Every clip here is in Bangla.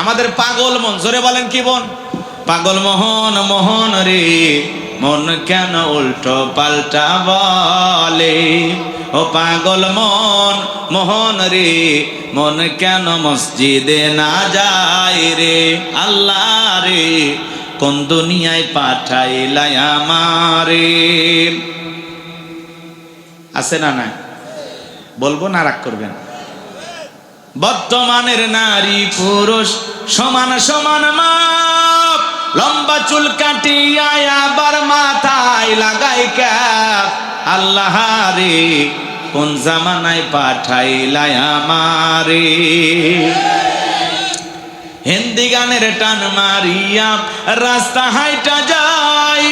আমাদের পাগল মন, জোরে বলেন কি মন? পাগল মোহন মোহন রে, মন কেন উল্টো পাল্টা বলে? ও পাগল মন মোহন রে, মন কেন মসজিদে না যায় রে? আল্লাহ রে, কোন দুনিয়ায় পাঠাইলাই আমারে? আছে না নাই? বলবো না রাগ করবেন? বর্তমানের নারী পুরুষ সমান সমান মাপ, লম্বা চুল কাটিয়া আবার মাথায় লাগাই ক্যাপ। আল্লাহ রে, কোন জামানায় পাঠাইলাই আমারে? হিন্দি গানের টান মারিয়া রাস্তা হাইটা যায়,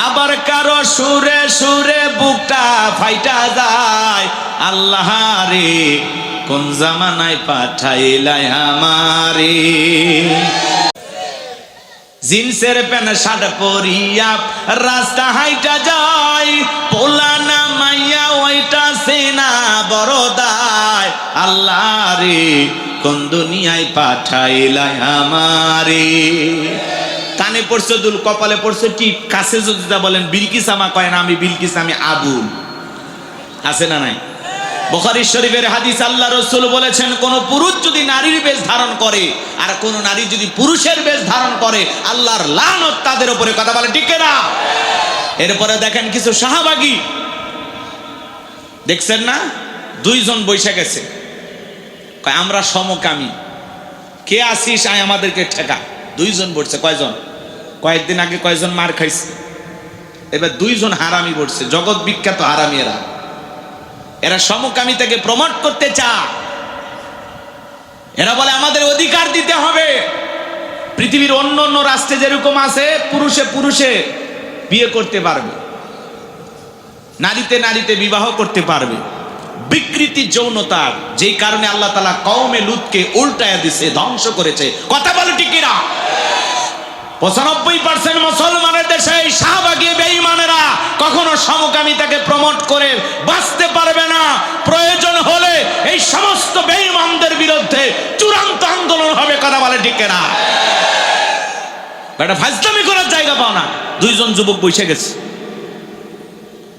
আবার কারো সুরে সুরে বুকটা ফাইটা যায়। আল্লাহ রে, কোন জামানায় পাঠাইলাই আমারে? জিন্সের প্যান্ট শার্ট পরিয়া রাস্তা হাইটা যায়, পোলা না মাইয়া ওইটা সেনা বড় দায়। আল্লাহ রে, কোন দুনিয়ায় পাঠাইলাই আমারে? কানে পড়ছে দুল, কপালে পড়ছে টিপ, কাছে যদি বলেন বিলকিস আমা কয় না আমি বিলকিস, আমি আবুল। আছে না নাই? বুখারী শরীফের হাদিস, আল্লাহ রাসূল বলেছেন, কোন পুরুষ যদি নারীর বেশ ধারণ করে আর কোন নারী যদি পুরুষের বেশ ধারণ করে, আল্লাহর লানত তাদের উপরে। কথা বলে ঠিক না? এরপরে দেখেন কিছু সাহাবাগী, দেখছেন না, দুইজন বৈশা গেছে, কয় আমরা সমকামী, কে আসিস আয় আমাদেরকে ঠেকা। দুইজন বলছে, কয়জন? কয়েকদিন আগে কয়জন মার খাইছে, এবার দুইজন হারামি বলছে, জগৎ বিখ্যাত হারামি এরা। এরা সমকামিতাকে প্রমোট করতে চায়। এরা বলে আমাদের অধিকার দিতে হবে। পৃথিবীর অন্য অন্য রাষ্ট্রে যেরকম আছে, পুরুষে পুরুষে বিয়ে করতে পারবে, নারীতে নারীতে বিবাহ করতে পারবে। বিকৃতি যৌনতার, যেই কারণে আল্লাহ তাআলা কওমে লুতকে উল্টায়া দিছে, ধ্বংস করেছে। কথা বলে ঠিক কিনা? 95% মুসলমানের দেশে এই শাহবাগী বেঈমানেরা কখনো সমকামিতাকে প্রমোট করে বাঁচতে পারবে না। প্রয়োজন হলে এই সমস্ত বেঈমানদের বিরুদ্ধে চূড়ান্ত আন্দোলন হবে। কথা বলে ঠিক কিনা? এটা ফাজলামি করার জায়গা পাও না। দুইজন যুবক বসে গেছে,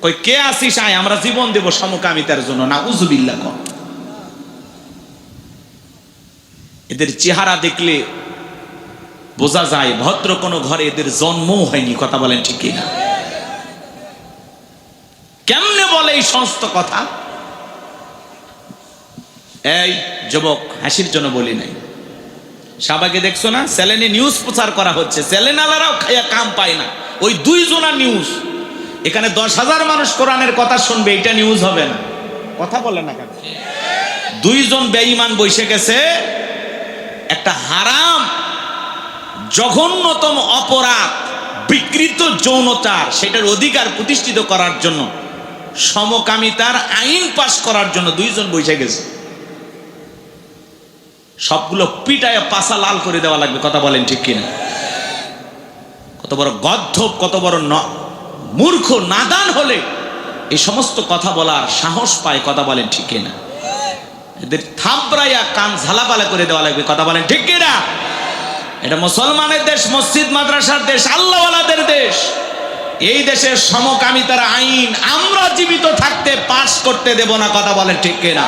কই কে আসিস আয়, আমরা জীবন দেব সমকামিতার জন্য। নাউজুবিল্লাহ। এদের চেহারা দেখলে বোঝা যায় ভদ্র কোনো ঘরে এদের জন্মও হয়নি। কথা বলেন ঠিক কিনা? কেমনে বলে এই সমস্ত কথা? এই যুবক, হাসির জন্য বলি নাই, শাহবাগে দেখছো না, চ্যানেলে নিউজ প্রচার করা হচ্ছে, চ্যানেলারাও খাইয়া কাম পায় না। ওই দুইজনা নিউজ, এখানে 10,000 মানুষ কোরআনের কথা শুনবে, এটা নিউজ হবে না। কথা বলে না কেন? দুইজন বেঈমান বসে গেছে, একটা হারাম জঘন্যতম অপরাধ বিকৃত যৌনতার, সেটার অধিকার প্রতিষ্ঠিত করার জন্য, সমকামিতার আইন পাশ করার জন্য দুইজন বসে গেছে। সবগুলো পিটায় পাছা লাল করে দেওয়া লাগবে। কথা বলেন ঠিক কিনা? কত বড় গদ্ধব, কত বড় মূর্খ নাদান হলে এই সমস্ত কথা বলার সাহস পায়। কথা বলেন ঠিক কিনা? এদের থাবড়াইয়া কান ঝালাপালা করে দেওয়া লাগবে। কথা বলেন ঠিক কিনা? এটা মুসলমানের দেশ, মসজিদ মাদ্রাসার দেশ, আল্লাহওয়ালাদের দেশ। এই দেশের সমকামিতার আইন আমরা জীবিত থাকতে পাশ করতে দেব না। কথা বলেন ঠিক কিনা?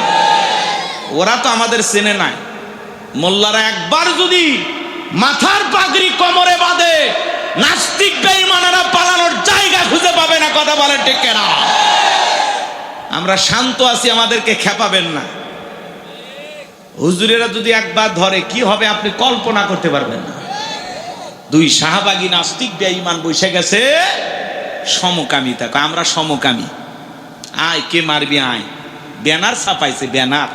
ওরা তো আমাদের চেনে নাই। মোল্লারা একবার যদি মাথার পাগড়ি কোমরে বাঁধে, নাস্তিক বেঈমানেরা পালানোর জায়গা খুঁজে পাবে না। কথা বলেন ঠিক কিনা? আমরা শান্ত আছি, আমাদেরকে খেপাবেন না। হুজুরেরা যদি একবার ধরে কি হবে আপনি কল্পনা করতে পারবেন না। দুই শাহবাগী নাস্তিক বেঈমান বসে গেছে সমকামিতা, আমরা সমকামী, আয় কে মারবি আয়। Banner ছাপাইছে, banner.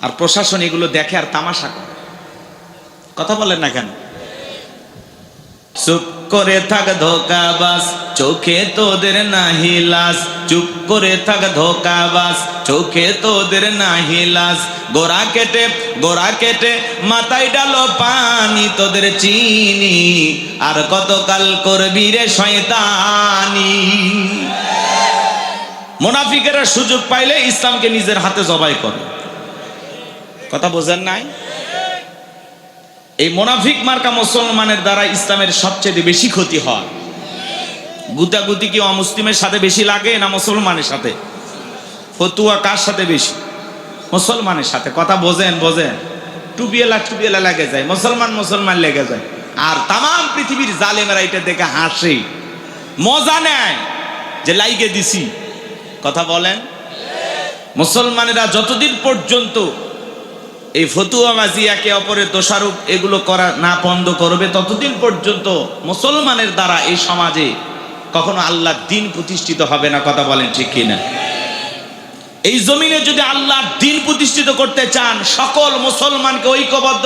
আর প্রশাসন এগুলো দেখে আর তামাশা করে। কথা বলেন না কেন? চুপ করে থাক ধোকাবাজ, চোখে তোদের নাহি লাজ। চুপ করে থাক ধোকাবাজ, চোখে তোদের নাহি লাজ। গোড়া কেটে মাথায় ডালো পানি, তোদের চিনি আর কতকাল করবি রে শয়তানি। মুনাফিকেরা সুযোগ পাইলে ইসলামকে নিজের হাতে জবাই করে। কথা বোঝেন নাই? এই মুনাফিক মার্কা মুসলমানের দ্বারা ইসলামের সবচেয়ে বেশি ক্ষতি হয়। গুতাগুতি কি অমুসলিমের সাথে বেশি লাগে না মুসলমানের সাথে? ফতুয়া কার সাথে বেশি? মুসলমানের সাথে। কথা বোঝেন? টুপিওয়ালা লেগে যায়, মুসলমান লেগে যায়। আর তাম পৃথিবীর জালেমেরা এটা দেখে হাসে, মজা নেয় যে লাইগে দিছি। কথা বলেন? মুসলমানেরা যতদিন পর্যন্ত এই ফতুয়াবাজি, একে অপরের দোষারোপ এগুলো করা না বন্ধ করবে, ততদিন পর্যন্ত মুসলমানের দ্বারা এই সমাজে কখনো আল্লাহর দ্বীন প্রতিষ্ঠিত হবে না। কথা বলেন ঠিক কিনা? এই জমিনে যদি আল্লাহর দ্বীন প্রতিষ্ঠিত করতে চান, সকল মুসলমানকে ঐক্যবদ্ধ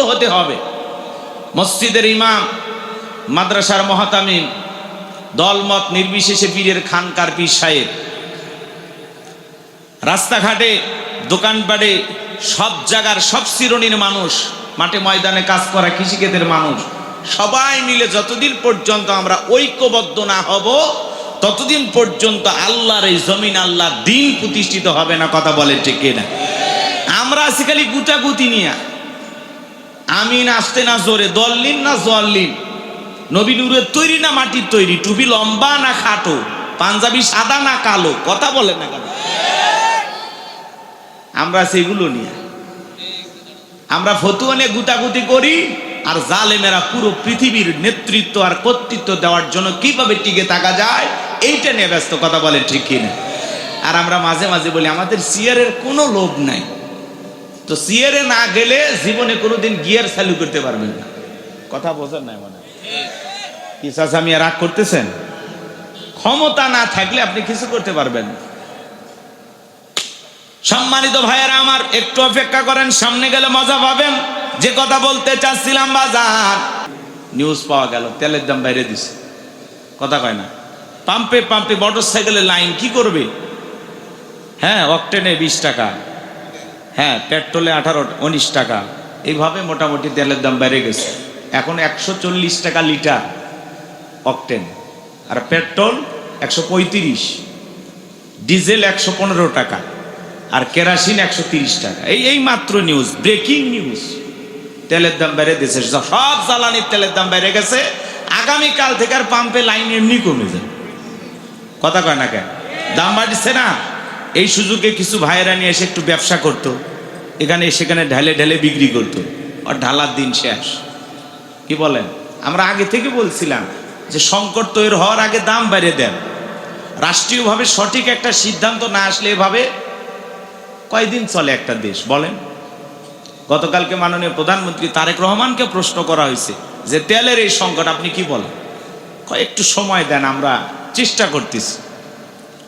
হতে হবে। মসজিদের ইমাম, মাদ্রাসার মুহতামিম, দলমত নির্বিশেষে পীরের খানকার পীর সাহেব, রাস্তাঘাটে দোকানপাটে সব জায়গার সব শ্রেণীর মানুষ, মাঠে ময়দানে কাজ করা কৃষিকেদের মানুষ, সবাই মিলে যতদিন পর্যন্ত আমরা ঐক্যবদ্ধ না হব, ততদিন পর্যন্ত আল্লাহর এই জমিন, আল্লাহর দ্বীন প্রতিষ্ঠিত হবে না। কথা বলে ঠিক কিনা? আমরা আছি খালি গুতাগুতি নিয়ে, আমিন আসতে না জোরে, দল্লিন না জল্লিন, নবী নূরের তৈরি না মাটির তৈরি, টুপি লম্বা না খাটো, পাঞ্জাবি সাদা না কালো। কথা বলে না কেন? আমরা সেগুলো নিয়ে আমরা ফতুয়া নিয়ে গুতাগুতি করি, আর জালেমেরা পুরো পৃথিবীর নেতৃত্ব আর কর্তৃত্ব দেওয়ার জন্য কিভাবে টিকে থাকা যায় এইটা নিয়ে ব্যস্ত। কথা বলেন ঠিক কিনা? আর আমরা মাঝে মাঝে বলি আমাদের সিয়ারের কোনো লোভ নাই। তো সিয়ারে না গেলে জীবনে কোনোদিন গিয়ার চালু করতে পারবেন না। কথা বোঝেন নাই মনে? কি চাচা মিয়া রাগ করতেছেন? ক্ষমতা না থাকলে আপনি কিছু করতে পারবেন না। সম্মানিত ভাইয়েরা আমার, একটু অপেক্ষা করেন, সামনে গেলে মজা পাবেন। যে কথা বলতে চাচ্ছিলাম, বাজার নিউজ পাওয়া গেল তেলের দাম বাইরে দিছে। কথা কয় না? পাম্পে মোটর সাইকেলের লাইন কি করবে? হ্যাঁ, অকটেনে 20 টাকা, হ্যাঁ পেট্রোলে 18-19 টাকা, এইভাবে মোটামুটি তেলের দাম বেড়ে গেছে। এখন 140 টাকা লিটার অকটেন, আর পেট্রোল 135, ডিজেল 115 টাকা, আর কেরাসিন 130 টাকা। এই মাত্র নিউজ, ব্রেকিং নিউজ। তেলের দাম বেড়ে দিয়েছে, সব জ্বালানির তেলের দাম বেড়ে গেছে। আগামীকাল থেকে আর পাম্পে লাইন এমনি কমে যায়। কথা কয় না কেন? দাম বাড়ছে না। এই সুযোগে কিছু ভাইয়েরা নিয়ে এসে একটু ব্যবসা করত, এখানে সেখানে ঢেলে বিক্রি করত, আর ঢালার দিন শেষ। কি বলেন? আমরা আগে থেকে বলছিলাম যে সংকট তৈরি হওয়ার আগে দাম বাড়িয়ে দেন। রাষ্ট্রীয়ভাবে সঠিক একটা সিদ্ধান্ত না আসলে এভাবে কয়দিন চলে একটা দেশ বলেন? গতকালকে মাননীয় প্রধানমন্ত্রী তারেক রহমানকে প্রশ্ন করা হয়েছে যে তেলের এই সংকট আপনি কি বলেন? একটু সময় দেন, আমরা চেষ্টা করতেছি।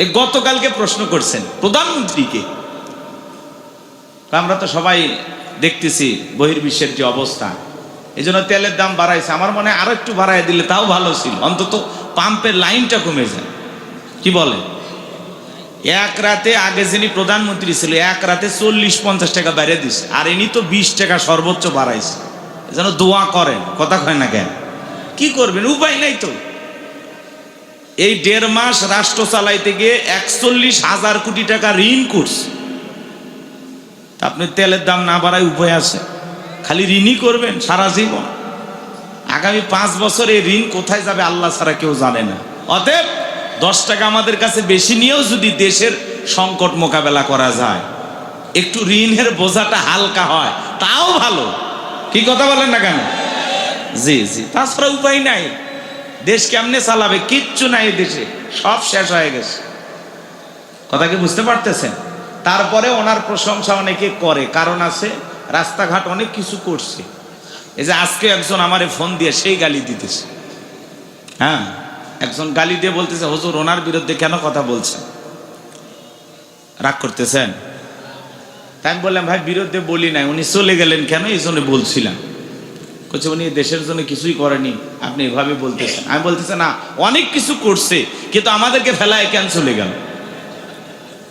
এই গতকালকে প্রশ্ন করছেন প্রধানমন্ত্রীকে। আমরা তো সবাই দেখতেছি বহির্বিশ্বের যে অবস্থা, এই জন্য তেলের দাম বাড়াইছে। আমার মনে হয় আরো একটু বাড়াই দিলে তাও ভালো ছিল, অন্তত পাম্পের লাইনটা কমে যায়। কি বলে? এক রাতে, আগে যিনি প্রধানমন্ত্রী ছিল, এক রাতে 40-50 টাকা বাড়িয়ে দিচ্ছে, আর ইনি তো 20 টাকা সর্বোচ্চ বাড়াইছে। যেন দোয়া করেন। কথা কয় না কেন? কি করবেন? উপায় নাই তো। এই 1.5 মাস রাষ্ট্র চালাইতে গিয়ে 41,000 কোটি টাকা ঋণ করছে। আপনি তেলের দাম না বাড়ায় উপায় আছে? খালি ঋণই করবেন সারা জীবন? আগামী 5 বছর এই ঋণ কোথায় যাবে আল্লাহ ছাড়া কেউ জানে না। অতএব 10 টাকা আমাদের কাছে বেশি নিয়েও যদি দেশের সংকট মোকাবেলা করা যায়, একটু ঋণের বোঝাটা হালকা হয়, তাও ভালো। কি কথা বলেন না কেন? জি, তাছাড়া উপায় নাই। দেশ কেমনে চালাবে? কিচ্ছু নাই দেশে, সব শেষ হয়ে গেছে। কথা কি বুঝতে পারতেছেন? তারপরে ওনার প্রশংসা অনেকে করে, কারণ আছে, রাস্তাঘাট অনেক কিছু করছে। এই যে আজকে একজন আমারে ফোন দিয়ে সেই গালি দিতেছে। হ্যাঁ, একজন গালি দিয়ে বলতেছে, হুজুর ওনার বিরুদ্ধে কেন কথা বলছেন? রাগ করতেছেন? তাই আমি বললাম, ভাই বিরুদ্ধে বলি নাই, উনি চলে গেলেন কেন এই জন্য বলছিলাম। বলছে উনি দেশের জন্য কিছুই করেনি, আপনি এভাবে বলতেছেন। আমি বলতেছি না, অনেক কিছু করছে, কিন্তু আমাদেরকে ফেলায় কেন চলে গেল?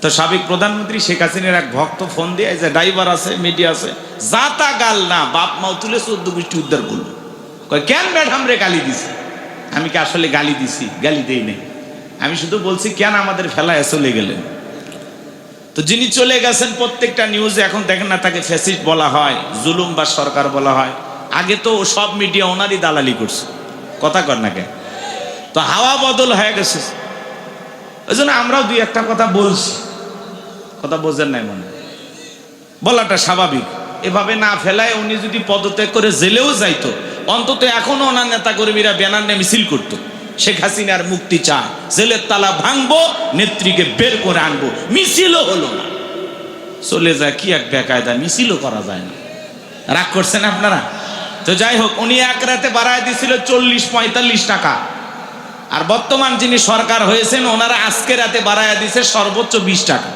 তো সাবেক প্রধানমন্ত্রী শেখ হাসিনার এক ভক্ত ফোন দিয়ে, যে ড্রাইভার আছে, মিডিয়া আছে, যা তা গাল না, বাপ মাও তুলে 14 গোষ্ঠী উদ্ধার করলো। কয় কেন ম্যাডাম রে গালি দিছে? আমি কি আসলে গালি দিছি? গালি দেই নাই। আমি শুধু বলছি কেন আমাদের ফেলায় চলে গেলেন। তো যিনি চলে গেছেন প্রত্যেকটা নিউজে এখন দেখেন না, তাকে ফ্যাসিস্ট বলা হয়, জুলুম বা সরকার বলা হয়। আগে তো সব মিডিয়া ওনারই দালালি করছে, কথা কর না কেন? তো হাওয়া বদল হয়ে গেছে, ওই জন্য আমরাও দুই একটা কথা বলছি, কথা বোঝেন নাই মনে, বলাটা স্বাভাবিক। এভাবে না ফেলায় উনি যদি পদত্যাগ করে জেলেও যাইতো, অন্তত এখনো ওনার নেতা কর্মীরা ব্যানার নিয়ে মিছিল করতো, শেখ হাসিনার মুক্তি চায়, জেলের তালা ভাঙবো, নেত্রীকে বের করে আনবো। মিছিলও হলো না, চলে যায় কি এক বেকায়দা, মিছিলও করা যায় না। রাগ করছেন আপনারা? তো যাই হোক, উনি এক রাতে বাড়ায় দিছিল 40-45 টাকা, আর বর্তমান যিনি সরকার হয়েছেন ওনারা আজকে রাতে বাড়ায় দিছে সর্বোচ্চ 20 টাকা।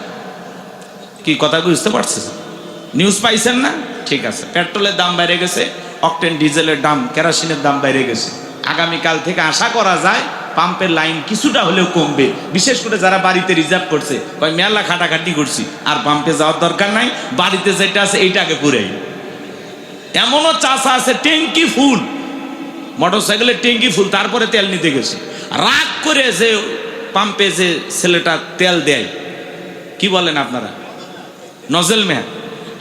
কি কথা বুঝতে পারছেন? নিউজ পাইছেন না? ঠিক আছে, পেট্রোলের দাম বেড়ে গেছে, অকটেন ডিজেলের দাম, কেরোসিনের দাম বেড়ে গেছে। আগামীকাল থেকে আশা করা যায় পাম্পের লাইন কিছুটা হলেও কমবে, বিশেষ করে যারা বাড়িতে রিজার্ভ করছে, কয় মেলা খাটাখাটি করছি, আর পাম্পে যাওয়ার দরকার নাই, বাড়িতে যেটা আছে এইটাকে পুরাই। এমনও চাষা আছে ট্যাঙ্কি ফুল, মোটরসাইকেলের ট্যাঙ্কি ফুল, তারপরে তেল নিতে গেছে, রাগ করে যে পাম্পে যে ছেলেটা তেল দেয়, কি বলেন আপনারা, নজেল ম্যান,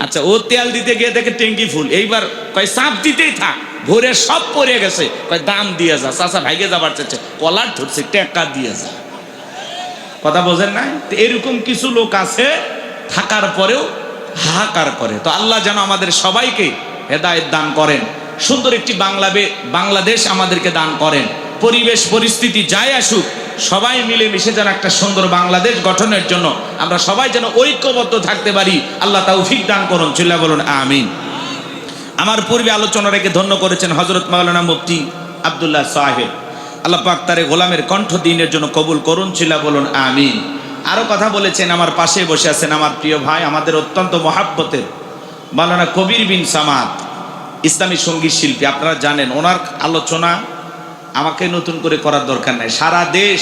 আচ্ছা, ও তেল দিতে গিয়ে দেখে ট্যাঙ্কি ফুল, এইবার কয় চাপ দিতেই থাক, ভোরে সব পড়ে গেছে, কয় দাম দিয়ে যা, চাষা ভাইগে যাবার চাচ্ছে, কলার ধরছে, টাকা দিয়ে যা। কথা বোঝেন না? এরকম কিছু লোক আছে থাকার পরেও হাহাকার করে। তো আল্লাহ যেন আমাদের সবাইকে হেদায়েত দান করেন, সুন্দর একটি বাংলাদেশ আমাদেরকে দান করেন। পরিবেশ পরিস্থিতি যাই আসুক, সবাই মিলে মিশে যেন একটা সুন্দর বাংলাদেশ গঠনের জন্য আমরা সবাই যেন ঐক্যবদ্ধ থাকতে পারি, আল্লাহ তাওফিক দান করুন। চিল্লা বলুন আমিন। আমার পূর্বে আলোচনা রেখে ধন্য করেছেন হযরত মাওলানা মুফতি আব্দুল্লাহ সাহেব, আল্লাহ পাক তার গোলামের কণ্ঠ দিনের জন্য কবুল করুন। চিল্লা বলুন আমিন। আরো কথা বলেছেন, আমার পাশে বসে আছেন আমার প্রিয় ভাই, আমাদের অত্যন্ত মহাব্বতের মাওলানা কবির বিন সামাদ, ইসলামী সঙ্গীত শিল্পী। আপনারা জানেন ওনার আলোচনা আমাকে নতুন করে করার দরকার নাই, সারা দেশ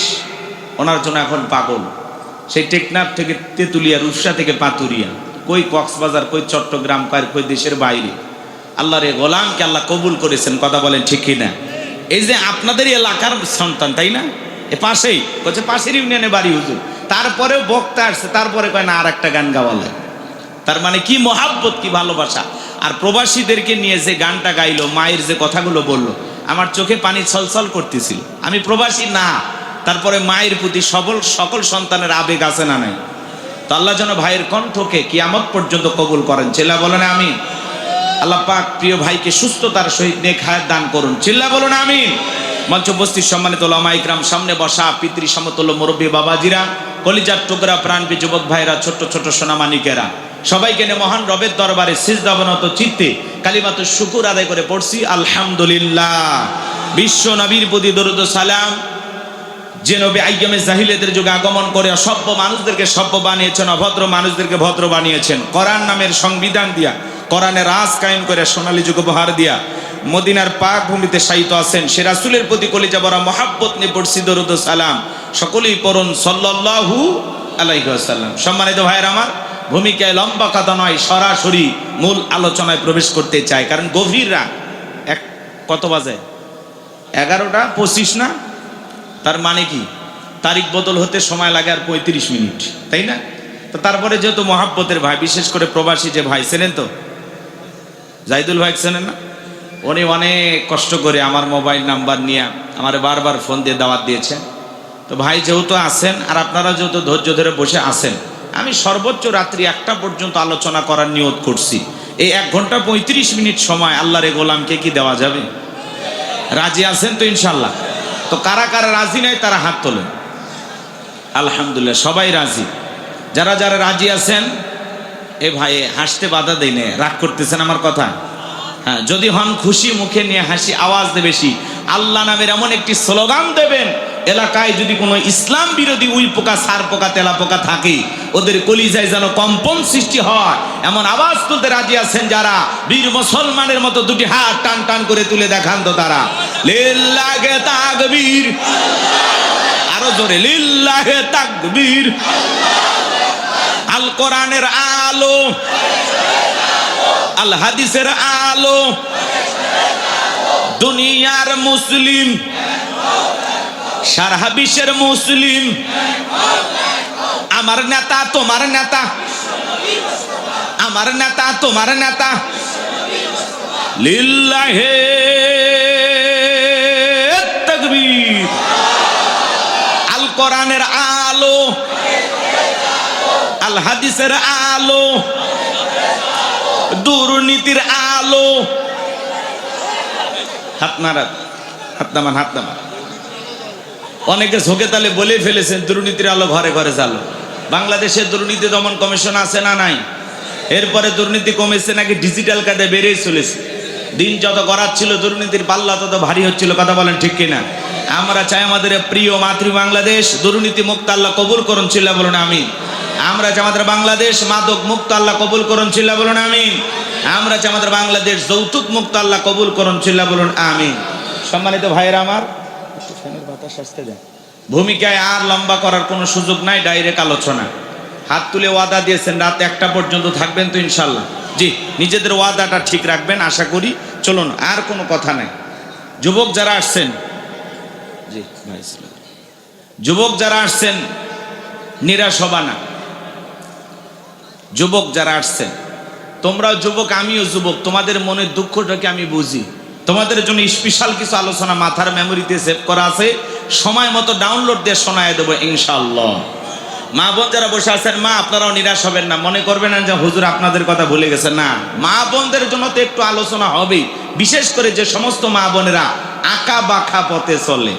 ওনার জন্য এখন পাগল। সেই টেকনাফ থেকে তেতুলিয়া, রূপসা থেকে পাতুরিয়া, কই কক্সবাজার, কই চট্টগ্রাম, কই দেশের বাইরে, আল্লাহর এই গোলামকে আল্লাহ কবুল করেছেন। কথা বলেন ঠিক কিনা? এই যে আপনাদের এলাকার সন্তান, তাই না? এ পাশেই বলছে, পাশের ইউনিয়নে বাড়ি হুজুর, তারপরেও বক্তা আসছে, তারপরে কয় না আর একটা গান গাওয়ালে। তার মানে কি মহাব্বত, কি ভালোবাসা। আর প্রবাসীদেরকে নিয়ে যে গানটা গাইলো, মায়ের যে কথাগুলো বললো, আমার চোখে পানি ছলছল করতেছিল। আমি প্রবাসী না, তারপরে মায়ের প্রতি সকল সন্তানের আবেগ আছে না নাই? তো আল্লাহ যেন ভাইয়ের কণ্ঠকে কিয়ামত পর্যন্ত কবুল করেন। চিল্লা বলেন আমিন। আল্লাহ পাক প্রিয় ভাইকে সুস্থতার সহিত নেক হায়াত দান করুন। চিল্লা বলুন আমিন। মঞ্চ উপস্থিত সম্মানিত উলামা ইকরাম, সামনে বসা পিতৃ সমতুল্য মুরব্বী বাবাজিরা, কলিজার টুকরা প্রাণপ্রিয় যুবক ভাইরা, ছোট্ট ছোট্ট সোনামানিকেরা, সবাইকে নিয়ে মহান রবের দরবারে সিজদাবনত চিত্তে কালিমাতুশ শুকুর আদায় করে পড়ছি আলহামদুলিল্লাহ। বিশ্ব নবীর প্রতি দরুদ ও সালাম, যে নবী আইয়ামে জাহিলিয়াতের যুগে আগমন করে অসভ্য মানুষদেরকে সভ্য বানিয়েছেন, অভদ্র মানুষদেরকে ভদ্র বানিয়েছেন, কোরআন নামের সংবিধান দিয়া, কোরআনের রাজ কায়েম করে সোনালী যুগ উপহার দিয়া মদিনার পাক ভূমিতে শায়িত আছেন, সে রাসূলের প্রতি কলিজা ভরা মহাব্বত নিয়ে পড়ছি দরুদ ও সালাম। সকলেই পড়ুন সাল্লাল্লাহু আলাইহি ওয়াসাল্লাম। সম্মানিত ভাইয়ের আমার, ভূমিকায় লম্বা কথা নয়, সরাসরি মূল আলোচনায় প্রবেশ করতে চাই, কারণ গভীর রাত। কত বাজে? 11টা 25 না? তার মানে কি তারিখ বদল হতে সময় লাগে আর 35 মিনিট, তাই না? তো তারপরে যেহেতু মহাব্বতের ভাই, বিশেষ করে প্রবাসী যে ভাই, চেনেন তো জাহিদুল ভাই, চেনেন না? উনি অনেক কষ্ট করে আমার মোবাইল নাম্বার নিয়ে আমার বারবার ফোন দিয়ে দাওয়াত দিয়েছেন। তো ভাই যেহেতু আছেন, আর আপনারা যেহেতু ধৈর্য ধরে বসে আছেন, আমি সর্বোচ্চ রাত্রি 1টা পর্যন্ত আলোচনা করার নিয়ত করছি। এই 1 ঘন্টা 35 মিনিট সময় আল্লাহর এই গোলামকে কি দেওয়া যাবে? রাজি আছেন তো ইনশাল্লাহ? তো কারা কারা রাজি নাই তারা হাত তোলেন। আলহামদুলিল্লাহ, সবাই রাজি। যারা যারা রাজি আছেন, এ ভাই হাসতে বাধা দেয় না, রাগ করতেছেন আমার কথা? হ্যাঁ, যদি হন খুশি, মুখে নিয়ে হাসি, আওয়াজ দেবে বেশি। আল্লাহ নামের এমন একটি স্লোগান দেবেন, এলাকায় যদি কোনো ইসলাম বিরোধী উই পোকা, সার পোকা, তেলা পোকা থাকে, ওদের কলিজায় যেন কম্পন সৃষ্টি হয়, এমন আওয়াজ তুলতে রাজি আছেন যারা? বীর মুসলমানের মতো দুটি হাত টান টান করে তুলে দেখান তো তারা। লিল্লাহে তাকবীর, আরো জোরে লিল্লাহে তাকবীর। আল কোরআনের আলো, আল হাদিসের আলো, দুনিয়ার মুসলিম, সারা বিশ্বের মুসলিম, আমার নেতা তোমার নেতা, আমার নেতা তোমার নেতা। লিল্লাহে তাকবীর। আল কোরআনের আলো, আল হাদিসের আলো, দুর্নীতির আলো। হাত নাড়া, হাত নামান, হাত নামান। অনেকে ঝোঁকে তালে বলে ফেলেছেন দুর্নীতির আলো ঘরে ঘরে জ্বালো। বাংলাদেশে দুর্নীতি দমন কমিশন আছে না নাই? এরপরে দুর্নীতি কমেছে নাকি ডিজিটাল কার্ডে বেড়েই চলেছে। দিন যত গড়াচ্ছিল দুর্নীতির পাল্লা তত ভারী হচ্ছিল। কথা বলেন ঠিক কিনা? আমরা চাই আমাদের প্রিয় মাতৃ বাংলাদেশ দুর্নীতি মুক্ত আল্লাহ কবুল করুন, চিল্লা বলুন আমিন। আমরা চাই আমাদের বাংলাদেশ মাদক মুক্ত আল্লাহ কবুল করুন, চিল্লা বলুন আমিন। আমরা চাই আমাদের বাংলাদেশ যৌতুক মুক্ত আল্লাহ কবুল করুন, চিল্লা বলুন আমিন। সম্মানিত ভাইয়েরা আমার, ভূমিকায় আর লম্বা করার কোনো সুযোগ নাই, ডাইরেক্ট আলোচনা। হাত তুলে ওয়াদা দিয়েছেন রাত 1টা পর্যন্ত থাকবেন তো ইনশাল্লাহ? জি, নিজেদের ওয়াদাটা ঠিক রাখবেন আশা করি। চলুন, আর কোনো কথা নাই। যুবক যারা আসছেন, জি ভাই, যুবক যারা আসছেন নিরাশ হবা না। যুবক যারা আসছেন, তোমরাও যুবক আমিও যুবক, তোমাদের মনের দুঃখটাকে আমি বুঝি। তোমাদের জন্য স্পেশাল কিছু আলোচনা মাথার মেমোরিতে সেভ করা আছে, সময় মতো ডাউনলোড দিয়ে শোনায় দেবো ইনশাআল্লাহ। মা বোন যারা বসে আছেন, মা আপনারাও নিরাশ হবেন না, মনে করবেন না যে হুজুর আপনাদের কথা ভুলে গেছে। না, মা বোনদের জন্য তো একটু আলোচনা হবেই, বিশেষ করে যে সমস্ত মা বোনেরা আঁকা বাঁকা পথে চলে,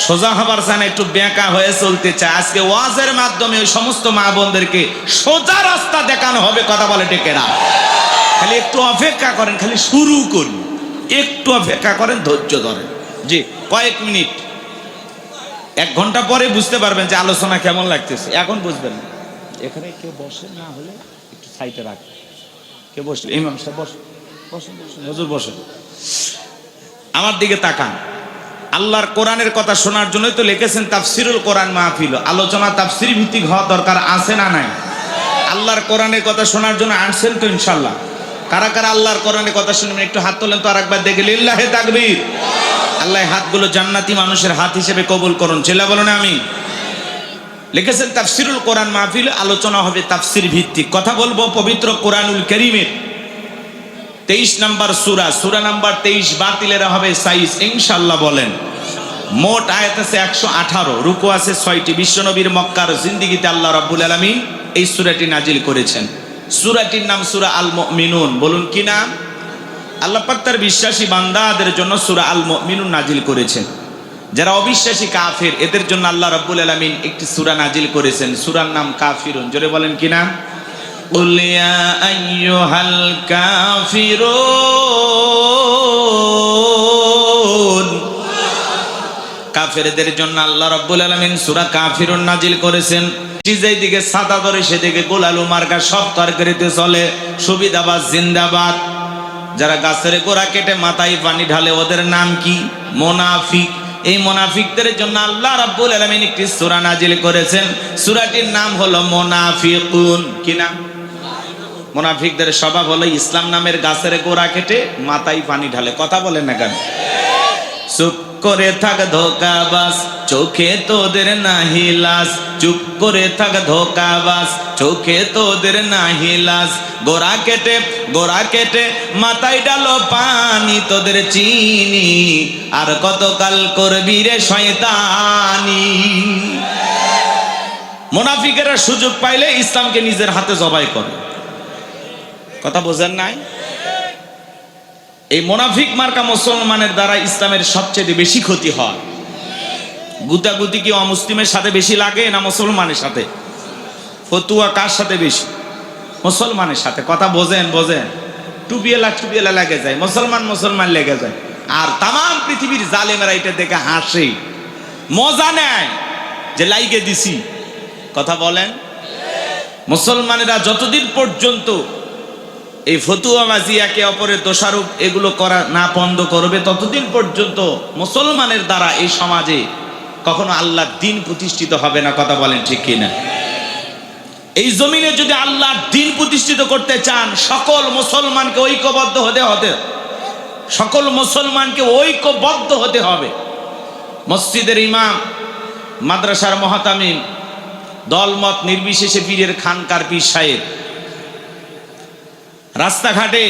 সোজা হবার চায় না, একটু বেঁকা হয়ে চলতে চায়। আজকে ওয়াজের মাধ্যমে ওই সমস্ত মা বোনদেরকে সোজা রাস্তা দেখানো হবে। কথা বলে টেকেরা, খালি একটু অপেক্ষা করেন, খালি শুরু করুন, একটু অপেক্ষা করেন, ধৈর্য ধরেন। জি, কয়েক মিনিট, 1 ঘন্টা পরে বুঝতে পারবেন যে আলোচনা কেমন লাগতেছে। এখন বুঝবেন না। এখানে কেউ বসে না হলে একটু সাইডে রাখেন। কেউ বসে, ইমাম সাহেব বসেন, বসেন, বসেন, হুজুর বসেন। আমার দিকে তাকান। আল্লাহর কোরআনের কথা শোনার জন্যই তো লিখেছেন তাফসিরুল কোরআন মাহফিল। আলোচনা তাফসির ভিত্তিক হওয়া দরকার আছে না নাই? আল্লাহর কোরআনের কথা শোনার জন্য আসছেন তো ইনশাল্লাহ? কারা কারা আল্লাহর কোরআনের কথা শুনবেন একটু হাত তোলেন তো আরেকবার দেখে। লিল্লাহে তাকবীর। আল্লাহ হাতগুলো জান্নাতি মানুষের হাত হিসেবে কবুল করুন, চিল্লা বলুন আমিন। লিখেছেন তাফসিরুল কোরআন মাহফিল, আলোচনা হবে তাফসির ভিত্তিক। কথা বলবো পবিত্র কোরআনুল কারীমের 23 নম্বর সূরা, সূরা নাম্বার 23। বাতিলেরা হবে সাইজ ইনশাআল্লাহ বলেন। মোট আয়াত আছে 118, রুকু আছে 6টি। বিশ্বনবীর মক্কার জিন্দেগিতে আল্লাহ রাব্বুল আলামিন এই সূরাটি নাজিল করেছেন। সূরাটির নাম সূরা আল মুমিনুন। বলুন কি নাম? আল্লাহ পাক তার বিশ্বাসী বান্দাদের জন্য সূরা আল মুমিনুন নাজিল করেছেন। যারা অবিশ্বাসী কাফের এদের জন্য আল্লাহ রাব্বুল আলামিন একটি সূরা নাজিল করেছেন, সূরার নাম কাফিরুন। জোরে বলেন কি নাম? কুল ইয়া আইয়ুহাল কাফিরুন। কাফেরদের জন্য আল্লাহ রাব্বুল আলামিন সূরা কাফিরুন নাজিল করেছেন। যেই দিকে সাদা ধরে সেদিকে গোলালু মার্কা সব তরকারিতে চলে। সুবিধাবাদ জিন্দাবাদ। যারা গাছের গোড়া কেটে মাথায় পানি ঢালে ওদের নাম কি? মুনাফিক। এই মুনাফিকদের জন্য আল্লাহ রাব্বুল আলামিন একটি সূরা নাজিল করেছেন, সূরাটির নাম হলো মুনাফিকুন। কি নাম? মুনাফিকদের স্বভাব হলো ইসলাম নামের গাছের গোড়া কেটে মাথায় পানি ঢালে। কথা বলেন না কেন? চুপ করে থাক ধোকাবাজ, চোখে তোদের নাহি লাজ। চুপ করে থাক ধোকাবাজ, চোখে তোদের নাহি লাজ। গোড়া কেটে মাথায় ডালো পানি, তোদের চিনি আর কতকাল করবি রে শয়তানি। মুনাফিকেরা সুযোগ পাইলে ইসলামকে নিজের হাতে জবাই করে। কথা বোঝেন নাই? এই মুনাফিক মার্কা মুসলমানের দ্বারা ইসলামের সবচেয়ে বেশি ক্ষতি হয়। গুতাগুতি কি অমুসলিমের সাথে বেশি লাগে না মুসলমানের সাথে? ফতুয়া কার সাথে বেশি? মুসলমানের সাথে। কথা বোঝেন? টুপিয়েলা লেগে যায়, মুসলমান লেগে যায়। আর তাম পৃথিবীর জালেমেরা এটা দেখে হাসে, মজা নেয় যে লাইগে দিছি। কথা বলেন? মুসলমানেরা যতদিন পর্যন্ত এই ফতুয়াবাজি, একে অপরের দোষারোপ এগুলো করা না বন্ধ করবে, ততদিন পর্যন্ত মুসলমানের দ্বারা এই সমাজে কখনো আল্লাহর দ্বীন প্রতিষ্ঠিত হবে না। কথা বলেন ঠিক কিনা? এই জমিনে যদি আল্লাহর দ্বীন প্রতিষ্ঠিত করতে চান, সকল মুসলমানকে ঐক্যবদ্ধ হতে হবে। মসজিদের ইমাম, মাদ্রাসার মুহতামিম, দলমত নির্বিশেষে পীরের খানকার পীর সাহেব, রাস্তাঘাটে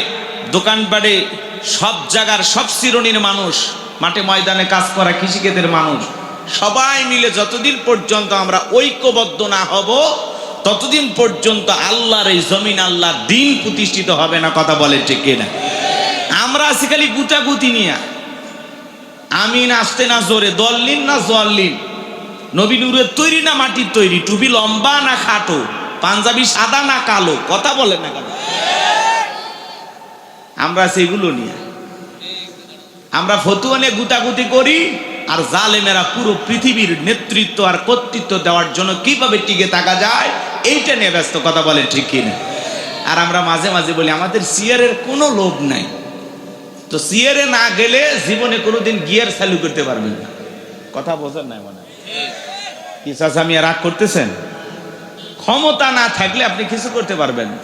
দোকানপাটে সব জায়গার সব শ্রেণীর মানুষ, মাঠে ময়দানে কাজ করা কৃষিক্ষেতের মানুষ, সবাই মিলে যতদিন পর্যন্ত আমরা ঐক্যবদ্ধ না হব ততদিন পর্যন্ত আল্লাহর এই জমিন, আল্লাহর দ্বীন প্রতিষ্ঠিত হবে না। কথা বলে ঠিক কিনা? আমরা আছি খালি গুতাগুতি নিয়ে, আমিন আসতে না জোরে, দল্লিন না জল্লিন, নবী নূরের তৈরি না মাটির তৈরি, টুপি লম্বা না খাটো, পাঞ্জাবি সাদা না কালো, কথা বলে না কেন? আমরা সেগুলো নিয়ে আমরা ফতুয়া নিয়ে গুতাগুতি করি, আর জালেমেরা পুরো পৃথিবীর নেতৃত্ব আর কর্তৃত্ব দেওয়ার জন্য কিভাবে টিকে থাকা যায় এইটা নিয়ে ব্যস্ত। কথা বলেন ঠিক কিনা? আর আমরা মাঝে মাঝে বলি আমাদের সিয়ারের কোনো লোভ নাই, তো সিয়ারে না গেলে জীবনে কোনোদিন গিয়ার চালু করতে পারবেন না। কথা বোঝেন নাই মনে হয়? কি চাচা মিয়া রাগ করতেছেন? ক্ষমতা না থাকলে আপনি কিছু করতে পারবেন না।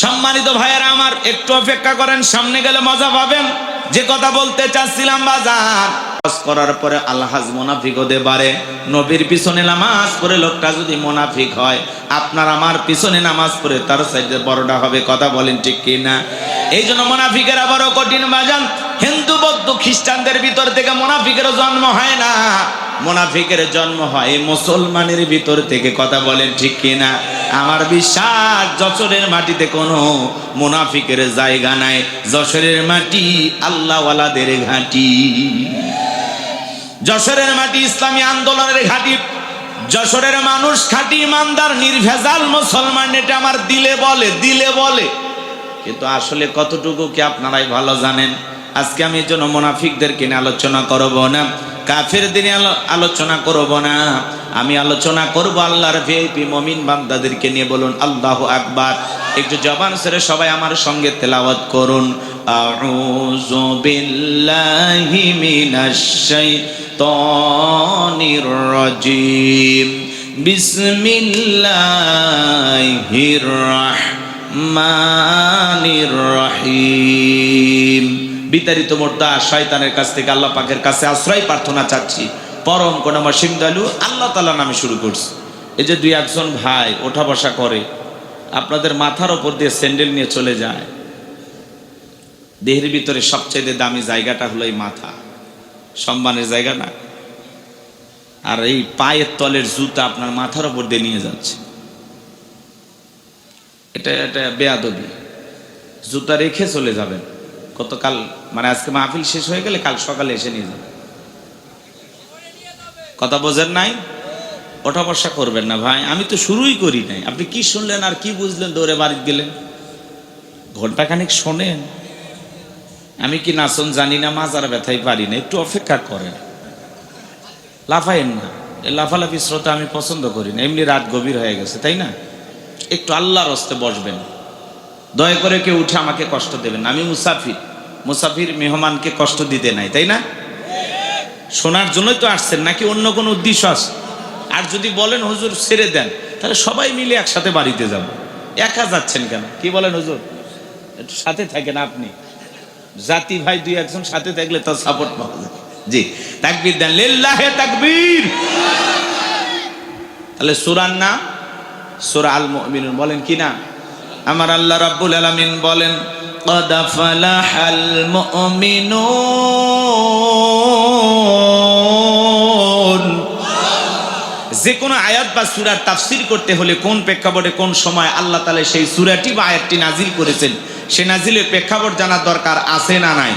সম্মানিত ভাইয়েরা আমার, একটু অপেক্ষা করেন, সামনে গেলে মজা পাবেন। যে কথা বলতে চাচ্ছিলাম, বাজার করার পরে আলহাজ মুনাফিক হতে পারে। নবীর পিছনে নামাজ পড়ে লোকটা যদি মুনাফিক হয়, আপনার আমার পিছনে নামাজ পড়ে তার সাইডে বড়টা হবে। কথা বলেন ঠিক কিনা? এই জন্য মুনাফিকেরা বড় কঠিন বাজান। হিন্দু বৌদ্ধ খ্রিস্টানদের ভিতর থেকে মুনাফিকের জন্ম হয় না, মুনাফিকের জন্ম হয় মুসলমানের ভিতর থেকে। কথা বলেন ঠিক কিনা? আমার বিশ্বাস যশোরের মাটিতে কোনো মুনাফিকের জায়গা নাই। যশোরের মাটি আল্লাহওয়ালাদের ঘাঁটি, যশোরের মাটি ইসলামী আন্দোলনের ঘাঁটি, যশোরের মানুষ খাঁটি ইমানদার নির্ভেজাল মুসলমান। এটা আমার দিলে বলে, দিলে বলে, কিন্তু আসলে কতটুকু কি আপনারাই ভালো জানেন। আজকে আমি এই জন্য মুনাফিকদেরকে নিয়ে আলোচনা করব না, কাফেরদের নিয়ে আলোচনা করব না, আমি আলোচনা করব আল্লাহর ভিআইপি মুমিন বান্দাদেরকে নিয়ে। বলুন আল্লাহু আকবার। একটু জবান ছেড়ে সবাই আমার সঙ্গে তেলাওয়াত করুন। আউযু বিল্লাহি মিনাশ শাইতানির রাজিম, বিসমিল্লাহির রাহমানির রহিম। বিতাড়িত মোর্দা শয়তানের কাছ থেকে আল্লাহ পাকের কাছে আশ্রয় প্রার্থনা চাচ্ছি। পরম করুণাময় দয়ালু আল্লাহ তাআলা নামে শুরু করছি। এই যে দুই একজন ভাই ওঠা বসা করে, আপনাদের মাথার ওপর দিয়ে স্যান্ডেল নিয়ে চলে যায়। দেহের ভিতরে সবচেয়ে দামি জায়গাটা হলো এই মাথা, সম্মানের জায়গা না? আর এই পায়ের তলের জুতা আপনার মাথার ওপর দিয়ে নিয়ে যাচ্ছে, এটা এটা বেয়াদবি। জুতা রেখে চলে যাবেন। গতকাল মানে আজকে মাহফিল শেষ হয়ে গেলে কাল সকালে এসে নিয়ে যাবেন। কথা বোঝেন নাই? ওঠা বসা করবেন না ভাই। আমি তো শুরুই করি নাই, আপনি কি শুনলেন আর কি বুঝলেন? দৌড়ে বাড়ি গেলেন, ঘন্টাখানিক শোনেন। আমি কি নাচন জানি না, মাজার ব্যথাই পারি না। একটু অপেক্ষা করেন, লাফাইন না। এই লাফালাফি শ্রোতা আমি পছন্দ করি না। এমনি রাত গভীর হয়ে গেছে, তাই না? একটু আল্লাহর হস্তে বসবেন। দয়া করে কেউ উঠে আমাকে কষ্ট দেবেন। আমি মুসাফির, মুসাফির মেহমানকে কষ্ট দিতে নাই, তাই না? শোনার জন্যই তো আসছেন, নাকি অন্য কোনো উদ্দেশ্য আছে? আর যদি বলেন হুজুর ছেড়ে দেন, তাহলে সবাই মিলে একসাথে বাড়িতে যাব। একা যাচ্ছেন কেন? কি বলেন হুজুর? একটু সাথে থাকেন আপনি, জাতি ভাই দুই একজন সাথে থাকলে তার সাপোর্ট পাওয়া যায়। জি, তাকবীর দেন, লিল্লাহে তাকবীর। তাহলে সূরার নাম সূরা আল মুমিনুন। বলেন কি না? আমার আল্লাহ রাব্বুল আলামিন বলেন, قد فلح المؤمنون। যে কোনো আয়াত বা সূরার তাফসীর করতে হলে কোন প্রেক্ষাপটে কোন সময় আল্লাহ তাআলা সেই সূরাটি বা আয়াতটি নাজিল করেছেন, সে নাজিলের প্রেক্ষাপট জানার দরকার আছে না নাই?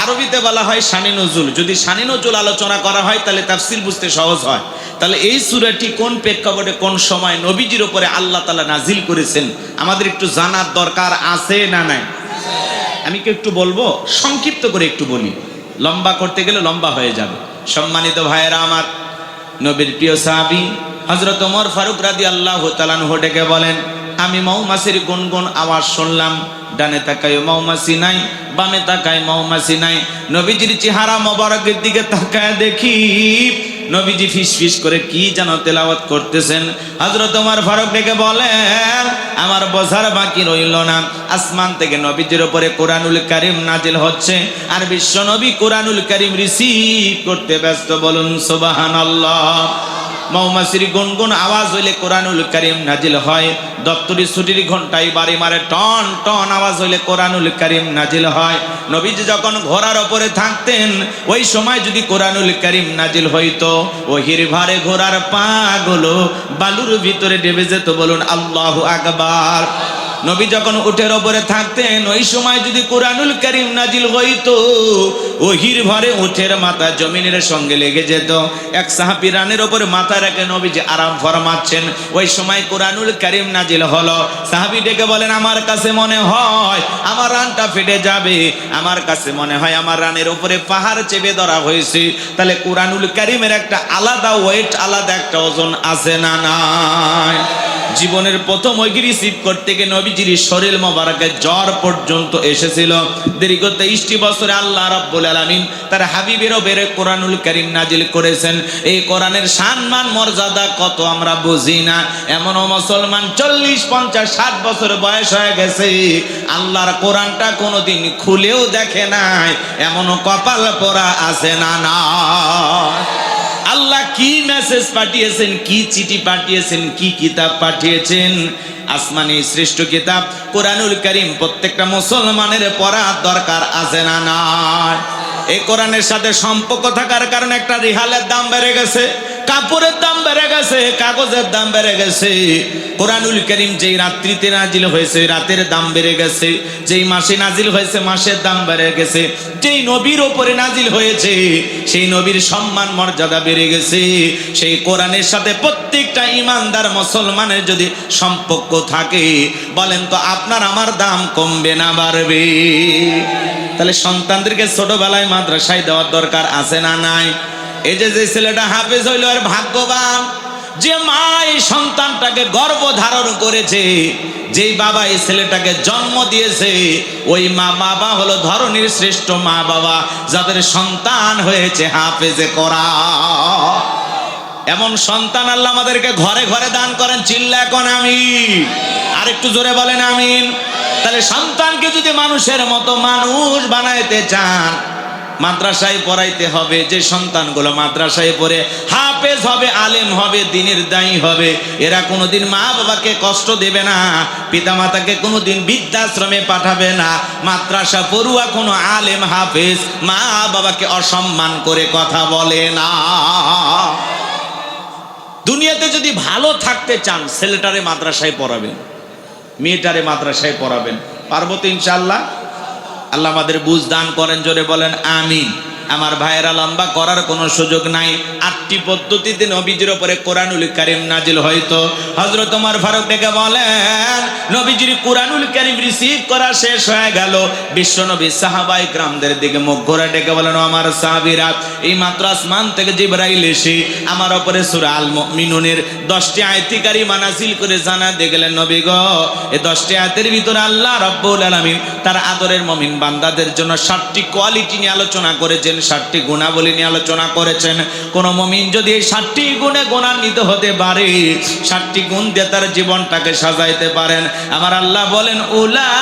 আরবিতে বলা হয় শানে নজুল। যদি শানে নজুল আলোচনা করা হয় তাহলে তাফসীর বুঝতে সহজ হয়। তাহলে এই সূরাটি কোন প্রেক্ষাপটে কোন সময় নবীজির উপরে আল্লাহ তাআলা নাজিল করেছেন আমাদের একটু জানার দরকার আছে না নাই? আমি কি একটু বলবো, সংক্ষিপ্ত করে একটু বলি, লম্বা করতে গেলে লম্বা হয়ে যাবে। সম্মানিত ভাইয়েরা আমার, নবীর প্রিয় সাহাবী হযরত ওমর ফারুক রাদিয়াল্লাহু তাআলা আনহু ডেকে বলেন, আমি মৌমাছির গুনগুন আওয়াজ শুনলাম। ডানে তাকায় মৌমাছি নাই, বামে তাকায় মৌমাছি নাই। নবীজির চেহারা মোবারকের দিকে তাকায় দেখি নবীজি ফিসফিস করে কি যেন তেলাওয়াত করতেছেন। হযরত ওমর ফারুক ডেকে বলেন, আমার বোঝার বাকি রইল না। আসমান থেকে নবীজির উপরে কোরআনুল কারীম নাজিল হচ্ছে, আর বিশ্ব নবী কোরআনুল কারীম রিসিভ করতে ব্যস্ত। বলুন সুবহানাল্লাহ। মৌমাছির গুনগুন আওয়াজ হইলে কোরআনুল কারীম নাজিল হয়। দপ্তরি ছুটির ঘন্টায় বাড়ি মারে টন টন আওয়াজ হইলে কোরআনুল কারীম নাজিল হয়। নবীজি যখন ঘোড়ার ওপরে থাকতেন ওই সময় যদি কোরআনুল কারীম নাজিল হইতো, ওহির ভারে ঘোড়ার পাগুলো বালুর ভিতরে ডেবে যেত। বলুন আল্লাহু আকবার। নবী যখন উটের ওপরে থাকতেন ওই সময় যদি কোরআনুল কারীম নাজিল হইতো, ওহির ভরে উটের মাথা জমিনের সঙ্গে লেগে যেত। এক সাহাবী রানের ওপরে মাথা রেখে নবীজি আরাম ফরমাচ্ছেন, ওই সময় কোরআনুল কারীম নাজিল হলো। সাহাবী ডেকে বলেন, আমার কাছে মনে হয় আমার রানটা ফেটে যাবে, আমার কাছে মনে হয় আমার রানের উপরে পাহাড় চেপে ধরা হয়েছে। তাহলে কোরআনুল কারীমের একটা আলাদা ওয়েট, আলাদা একটা ওজন আছে না নাই? জীবনের প্রথম ওই রিসিভ করতে গিয়ে নবীজির শরীর মোবারকে জ্বর পর্যন্ত এসেছিল। দীর্ঘ 23টি বছরে আল্লাহ রাব্বুল আলামিন তার হাবিবের ওপরে কোরআনুল কারীম নাজিল করেছেন। এই কোরআনের সম্মান মর্যাদা কত আমরা বুঝি না। এমনও মুসলমান 40, 50, 60 বছর বয়স হয়ে গেছে, আল্লাহর কোরআনটা কোনোদিন খুলেও দেখে নাই, এমনও কপাল পোড়া আছে না না? আল্লাহ কি মেসেজ পাঠিয়েছেন, কি চিঠি পাঠিয়েছেন, কি কিতাব পাঠিয়েছেন? আসমানি শ্রেষ্ঠ কিতাব কোরআনুল কারীম প্রত্যেকটা মুসলমানের পড়া দরকার আছে না নাই? এই কোরআনের সাথে সম্পর্ক থাকার কারণে একটা রিহালের দাম বেড়ে গেছে, কাপড়ের দাম বেড়ে গেছে, কাগজের দাম বেড়ে গেছে। কোরআনুল কারীম যেই রাত্রিতে নাজিল হয়েছে রাতের দাম বেড়ে গেছে, যেই মাসে নাজিল হয়েছে মাসের দাম বেড়ে গেছে, যেই নবীর ওপরে নাজিল হয়েছে সেই নবীর সম্মান মর্যাদা বেড়ে গেছে। সেই কোরআনের সাথে প্রত্যেকটা ইমানদার মুসলমানের যদি সম্পর্ক থাকে, বলেন তো আপনার আমার দাম কমবে না বাড়বে? তাহলে সন্তানদেরকে ছোটবেলায় মাদ্রাসায় দেওয়ার দরকার আছে না নাই? এই যে ছেলেটা হাফেজ হইল আর ভাগ্যবান, যে মা এই সন্তানটাকে গর্ভ ধারণ করেছে, যেই বাবা এই ছেলেটাকে জন্ম দিয়েছে, ওই মা বাবা হলো ধরনের শ্রেষ্ঠ মা বাবা, যাদের সন্তান হয়েছে হাফেজে কোরআন। এমন সন্তান আল্লাহ আমাদেরকে ঘরে ঘরে দান করেন। চিল্লা এখন আমিন, আর একটু জোরে বলেন আমিন। তাহলে সন্তানকে যদি মানুষের মতো মানুষ বানাইতে চান, মাদ্রাসায় পড়াইতে হবে। যে সন্তানগুলো মাদ্রাসায় পড়ে হাফেজ হবে, আলেম হবে, দ্বীনের দায়ী হবে, এরা কোনোদিন মা বাবাকে কষ্ট দেবে না, পিতামাতাকে কোনোদিন বৃদ্ধাশ্রমে পাঠাবে না। মাদ্রাসা পড়ুয়া কোনো আলেম হাফেজ মা বাবাকে অসম্মান করে কথা বলে না। দুনিয়াতে যদি ভালো থাকতে চান, ছেলেটারে মাদ্রাসায় পড়াবেন, মেয়েটারে মাদ্রাসায় পড়াবেন। পারবো তো ইনশাআল্লাহ? আল্লাহ আমাদের বুঝ দান করেন, জোরে বলেন আমিন। আমার ভাইয়েরা, লম্বা করার কোনো সুযোগ নাই। 8টি পদ্ধতিতে নবীজির উপরে কোরআনুল কারীম নাজিল হয়তো। হযরত ওমর ফারুক ডেকে বলেন, নবীজির কোরআনুল কারীম রিসিভ করা শেষ হয়ে গেল, বিশ্ব নবী সাহাবায়ে কিরামদের দিকে মুখ ঘোরা ডেকে বলেন, আমার সাহাবীরা, এই মাত্র আসমান থেকে জিবরাইল এসে আমার উপরে সূরা আল মুমিনুনের 10টি আয়াতি কারিমা নাজিল করে জানা দিয়ে গেলেন, নবী গো, এই 10টি আয়াতের ভিতরে আল্লাহ রাব্বুল আলামিন তার আদরের মুমিন বান্দাদের জন্য 7টি কোয়ালিটি নিয়ে আলোচনা করেছেন, 7টি গুণাবলী নিয়ে আলোচনা করেছেন। কোন মুমিন যদি এই 7টি গুণে গুণান্বিত হতে পারে, 7টি গুণ দিয়ে তার জীবনটাকে সাজাইতে পারেন, আমার আল্লাহ বলেন, উলাইকা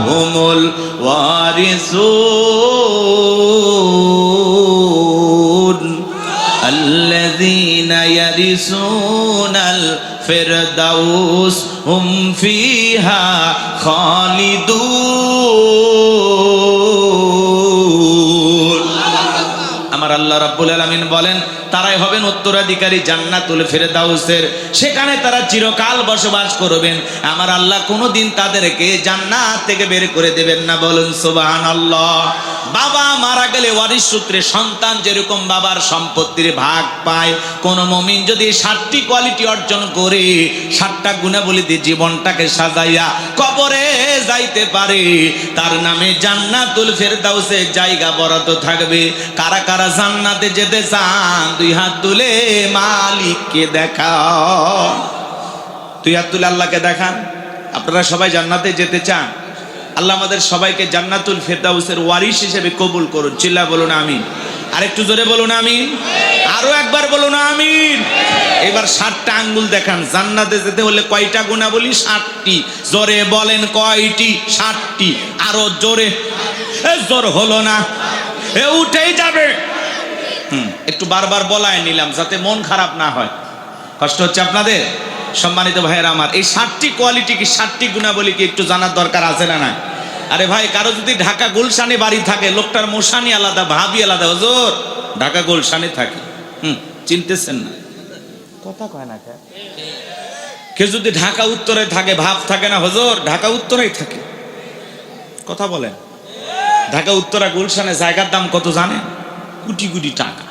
হুমুল ওয়ারিসুন আল্লাযীনা ইয়ারিসুনাল ফিরদাউস হুম ফিহা খালিদুন। আমার আল্লাহ রাব্বুল আলামিন বলেন, তারাই হবেন উত্তরাধিকারী জান্নাতুল ফিরদাউসের, সেখানে তারা চিরকাল বসবাস করবেন। আমার আল্লাহ কোনোদিন তাদেরকে জান্নাত থেকে বের করে দেবেন না, বলুন সুবহানাল্লাহ। বাবা মারা গেলে ওয়ারিস সূত্রে সন্তান যেরকম বাবার সম্পত্তির ভাগ পায়, কোন মুমিন যদি 7টি কোয়ালিটি অর্জন করে, 7টা গুণাবলী দিয়ে জীবনটাকে সাজাইয়া কবরে যাইতে পারে, তার নামে জান্নাতুল ফিরদাউসে জায়গা বরাদ্দ থাকবে। কারা কারা জান্নাতে যেতে চান? 2 হাত তুলে মালিককে দেখাও। 2 হাত তুলে আল্লাহকে দেখান। আপনারা সবাই জান্নাতে যেতে চান? আল্লাহ আমাদের সবাইকে জান্নাতুল ফিরদাউসের ওয়ারিস হিসেবে কবুল করুন। চিল্লা বলুন আমিন। আরেকটু জোরে বলুন আমিন। আরো একবার বলুন আমিন। এবার 7টা আঙ্গুল দেখান। জান্নাতে যেতে হলে কয়টা গুণাবলী? 7টি। জোরে বলেন কয়টি? 7টি। আরো জোরে। জোর হলো না, উঠেই যাবে। একটু বারবার বলায় নিলাম যাতে মন খারাপ না হয়। কষ্ট হচ্ছে আপনাদের? সম্মানিত ভাইয়েরা আমার, এই 7টি কোয়ালিটি কি 7টি গুণাবলী কি একটু জানার দরকার আছে না নাই? আরে ভাই, কারো যদি ঢাকা গুলশানে বাড়ি থাকে, লোকটার মোশানি আলাদা, ভাবি আলাদা। হুজুর ঢাকা গুলশানে থাকে, চিনতেছেন না? কথা কয় না কে? কেউ যদি ঢাকা উত্তরে থাকে, ভাব থাকে না হুজুর ঢাকা উত্তরেই থাকে। কথা বলেন। ঢাকা উত্তরা গুলশানে জায়গার দাম কত জানেন? কোটি কোটি টাকা।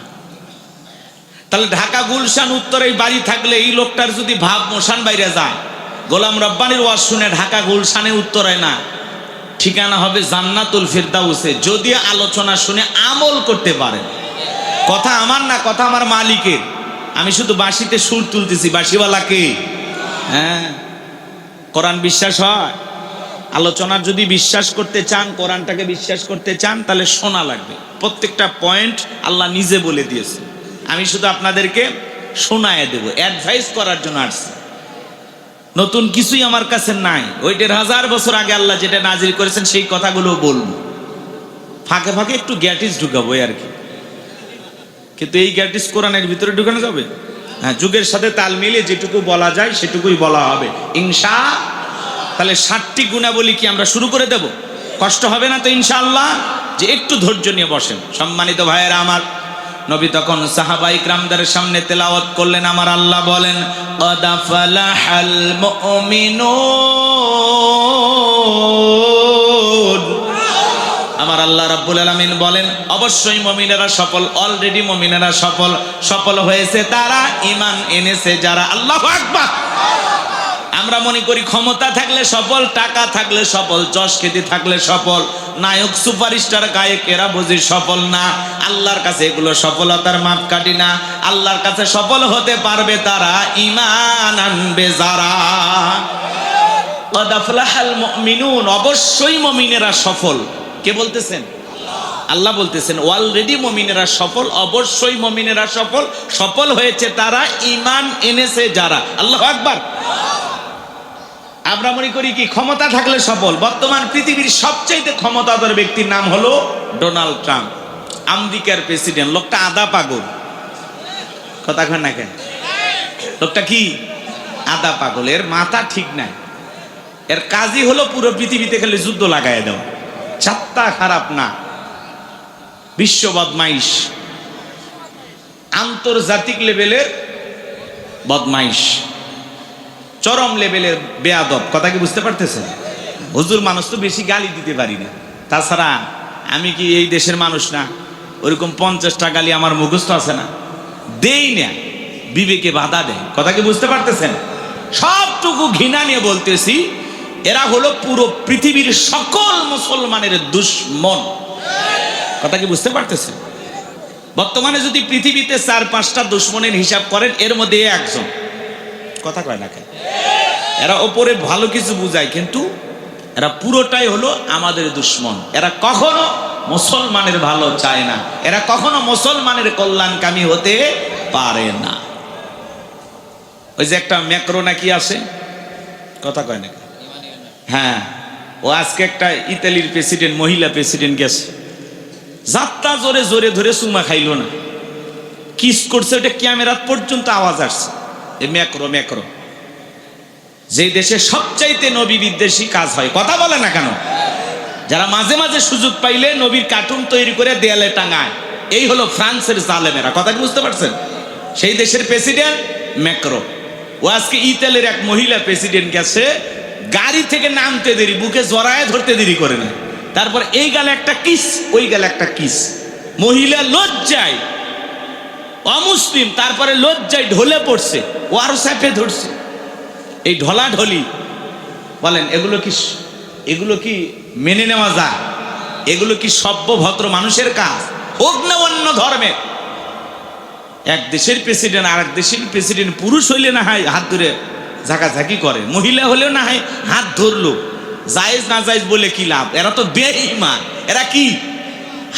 তাহলে ঢাকা গুলশান উত্তরে বাড়ি থাকলে এই লোকটার যদি ভাব মোশান বাইরে যায়, গোলাম রব্বানির ওয়াজ শুনে ঢাকা গুলশানে উত্তরে না, ঠিকানা হবে জান্নাতুল ফিরদাউসে, যদি আলোচনা শুনে আমল করতে পারেন। কথা আমার না, কথা আমার মালিকের। আমি শুধু বাঁশিতে সুর তুলতেছি, বাঁশিওয়ালাকে। হ্যাঁ, কোরআন বিশ্বাস হয়। আলোচনার যদি বিশ্বাস করতে চান, কোরআনটাকে বিশ্বাস করতে চান, তাহলে শোনা লাগবে। প্রত্যেকটা পয়েন্ট আল্লাহ নিজে বলে দিয়েছে, আমি শুধু আপনাদেরকে শোনায় দেব, অ্যাডভাইস করার জন্য আসছি। নতুন কিছুই আমার কাছে নাই। ওই 1500 বছর আগে আল্লাহ যেটা নাজিল করেছেন সেই কথাগুলো বলবো, ফাঁকে ফাঁকে একটু গ্যাটিস ঢুকাবো আর কি। কিন্তু এই গ্যাটিস কোরআনের ভিতরে ঢুকানো যাবে? হ্যাঁ, যুগের সাথে তাল মিলিয়ে যেটুকু বলা যায় সেটুকুই বলা হবে ইনশাআল্লাহ। তাহলে 7টি গুণাবলী কি আমরা শুরু করে দেব? কষ্ট হবে না তো ইনশাআল্লাহ? যে একটু ধৈর্য নিয়ে বসেন। সম্মানিত ভাইয়েরা আমার, নবী তখন সাহাবা ইকরামদের সামনে তেলাওয়াত করলেন। আমার আল্লাহ বলেন, ক্বাদ আফলাহাল মুমিনুন। আমার আল্লাহ রাব্বুল আলামিন বলেন, অবশ্যই মুমিনেরা সফল। অলরেডি মুমিনেরা সফল। সফল হয়েছে তারা, ঈমান এনেছে যারা। আল্লাহু আকবার। আমরা মনে করি ক্ষমতা থাকলে সফল, টাকা থাকলে সফল, যশ খ্যাতি থাকলে সফল, নায়ক সুপারস্টার গায়ক এরা বুঝি সফল না। আল্লাহর কাছে এগুলো সফলতার মাপকাঠি না। আল্লাহর কাছে সফল হতে পারবে তারা, ঈমান আনবে যারা। ক্বাদ আফলাহাল মুমিনুন, অবশ্যই মুমিনেরা সফল। কে বলতেছেন? আল্লাহ বলতেছেন অলরেডি মুমিনেরা সফল, অবশ্যই মুমিনেরা সফল। সফল হয়েছে তারা, ঈমান এনেছে যারা। আল্লাহু আকবার। আমরা মনে করি কি ক্ষমতা থাকলে সফল। বর্তমান পৃথিবীর সবচেয়ে ক্ষমতাধর ব্যক্তির নাম হলো ডোনাল্ড ট্রাম্প, আমেরিকার প্রেসিডেন্ট। লোকটা আধা পাগল। কথা কয় না কেন? লোকটা কি আধা পাগল, এর মাথা ঠিক নাই। এর কাজই হলো পুরো পৃথিবীতে খালি যুদ্ধ লাগাই দেওয়া। চাত্তা খারাপ না, বিশ্ব বদমাইশ, আন্তর্জাতিক লেভেলের বদমাইশ, চরম লেভেলের বেয়াদব। কথা কি বুঝতে পারতেছেন? হুজুর মানুষ তো বেশি গালি দিতে পারি না। তাছাড়া আমি কি এই দেশের মানুষ না? ওইরকম 50টা গালি আমার মুখস্থ আছে না, দেই না, বিবেকে বাধা দেয়। কথা কি বুঝতে পারতেছেন? সবটুকু ঘৃণা নিয়ে বলতেছি, এরা হলো পুরো পৃথিবীর সকল মুসলমানের দুশ্মন। কথা কি বুঝতে পারতেছেন? বর্তমানে যদি পৃথিবীতে 4-5টা দুশ্মনের হিসাব করেন, এর মধ্যে একজন। কথা কয় না কেন? এরা ওপরে ভালো কিছু বুঝায়, কিন্তু এরা পুরোটাই হলো আমাদের দুশ্মন। এরা কখনো মুসলমানের ভালো চায় না, এরা কখনো মুসলমানের কল্যাণকামী হতে পারে না। ওই যে একটা ম্যাক্রো নাকি আছে, কথা কয় না? হ্যাঁ, ও আজকে একটা ইতালির প্রেসিডেন্ট, মহিলা প্রেসিডেন্ট গেছে, যাত্রা জোরে জোরে ধরে চুমা খাইলো না, কিস করছে, ওটা ক্যামেরা পর্যন্ত আওয়াজ আসছে। এই ম্যাক্রো যে দেশে সবচাইতে নবী বিদ্বেষী কাজ হয়। কথা বলে না কেন? যারা মাঝে মাঝে সুযোগ পাইলে নবীর কার্টুন তৈরি করে দেয়ালে টাঙায়, এই হলো ফ্রান্সের জালেমেরা। কথা কি বুঝতে পারছেন? সেই দেশের প্রেসিডেন্ট ম্যাক্রো। ও আজকে ইতালির এক মহিলা প্রেসিডেন্ট গেছে, গাড়ি থেকে নামতে দেরি, বুকে জড়ায় ধরতে দেরি করে না, তারপর এই গালে একটা কিস, ওই গালে একটা কিস। মহিলা লজ্জায়, অমুসলিম, তারপরে লজ্জায় ঢলে পড়ছে, ও আরো চাপে ধরছে। এই ঢলা ঢলি বলেন, এগুলো কি মেনে নেওয়া যায়? এগুলো কি সভ্য ভদ্র মানুষের কাজ? হোক না অন্য ধর্মের। এক দেশের প্রেসিডেন্ট আর এক দেশের প্রেসিডেন্ট, পুরুষ হইলে না হয় হাত ধরে ঝাঁকাঝাঁকি করে, মহিলা হলেও না হয় হাত ধরলো। জায়েজ না জায়েজ বলে কি লাভ? এরা তো বেঈমান। এরা কি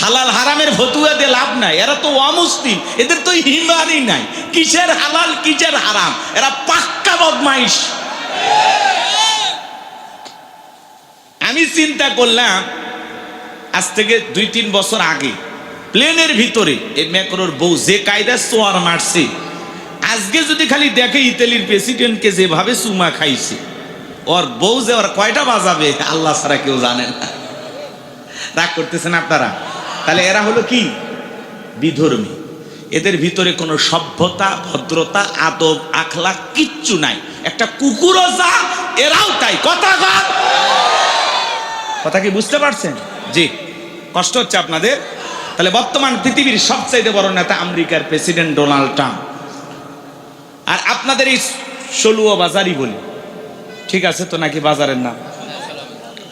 হালাল হারামের ফতুয়া দিয়ে লাভ নাই। এরা তো অমুসলিম, এদের তো ঈমানই নাই। কিসের হালাল কিসের হারাম? এরা পাক্কা বদমাইশ। আমি চিন্তা করলাম, আজ থেকে 2-3 বছর আগে প্লেনের ভিতরে এই ম্যাক্রোর বউ যে কায়দা সোয়ার মারছে, আজকে যদি খালি দেখে ইতালির প্রেসিডেন্টকে যেভাবে চুমা খাইছে, ওর বউ যে ওর কয়টা বাজাবে আল্লাহ ছাড়া কেউ জানে না। রাগ করতেছেন আপনারা? তাহলে এরা হলো কি? বিধর্মী। এদের ভিতরে কোনো সভ্যতা, ভদ্রতা, আদব, আখলাক কিচ্ছু নাই। একটা কুকুরও যা, এরাও তাই। কথা কি বুঝতে পারছেন? জি, কষ্ট হচ্ছে আপনাদের? তাহলে বর্তমান পৃথিবীর সবচাইতে বড় নেতা আমেরিকার প্রেসিডেন্ট ডোনাল্ড ট্রাম্প। আর আপনাদের এই সলুয়া বাজারই বলি, ঠিক আছে তো নাকি বাজারের নাম?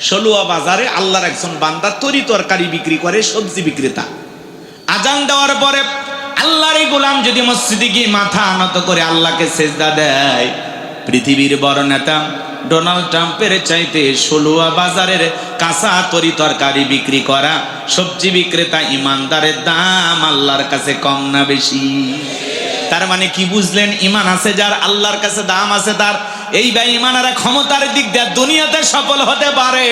সলুয়া বাজারে আল্লাহর একজন বান্দা তরি তরকারি বিক্রি করে, সবজি বিক্রেতা। আজান দেওয়ার পরে আল্লাহর এই গোলাম যদি মসজিদে গিয়ে মাথা আনত করে আল্লাহকে সেজদা দেয়, পৃথিবীর বড় নেতা ডোনাল্ড ট্রাম্পের চাইতে সলুয়া বাজারের কাঁচা তরি তরকারি বিক্রি করা সবজি বিক্রেতা ইমানদারের দাম আল্লাহর কাছে কম না বেশি? তার মানে কি বুঝলেন? ইমান আছে যার, আল্লাহর কাছে দাম আছে তার। এই বেঈমানেরা ক্ষমতার দিক দিয়ে দুনিয়াতে সফল হতে পারে,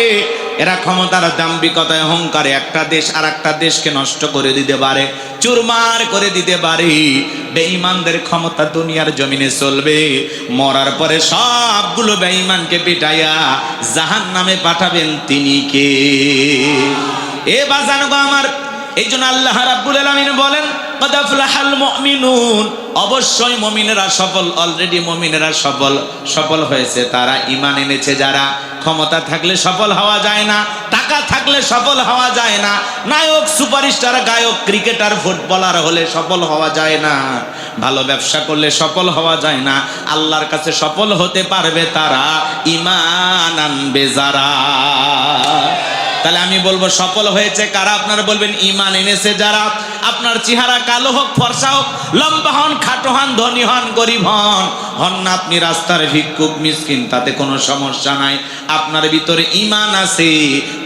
এরা ক্ষমতার দাম্ভিকতায় অহংকারে একটা দেশ আর একটা দেশকে নষ্ট করে দিতে পারে, চুরমার করে দিতে পারে। বেঈমানদের ক্ষমতা দুনিয়ার জমিনে চলবে, মরার পরে সবগুলো বেঈমানকে পিটাইয়া জাহান্নামে পাঠাবেন তিনি কে? এ বাজানগো আমার, এই জন্য আল্লাহ রাব্বুল আলামিন বলেন কদ আফলাহাল মুমিনুন, অবশ্যই মুমিনেরা সফল, অলরেডি মুমিনেরা সফল হয়েছে তারা, ঈমান এনেছে যারা। ক্ষমতা থাকলে সফল হওয়া যায় না, টাকা থাকলে সফল হওয়া যায় না, নায়ক, সুপারস্টার, গায়ক, ক্রিকেটার, ফুটবলার হলে সফল হওয়া যায় না, ভালো ব্যবসা করলে সফল হওয়া যায় না। আল্লাহর কাছে সফল হতে পারবে তারা, ঈমান আনবে যারা। তাহলে আমি বলবো সফল হয়েছে কারা? আপনারা বলবেন ঈমান এনেছে যারা। আপনার চেহারা কালো হোক, ফর্সা হোক, লম্বা হন, খাটো হন, ধনী হন, গরিব হন না আপনি রাস্তার ভিক্ষুক, মিসকিন, তাতে কোনো সমস্যা নাই। আপনার ভিতরে ঈমান আছে,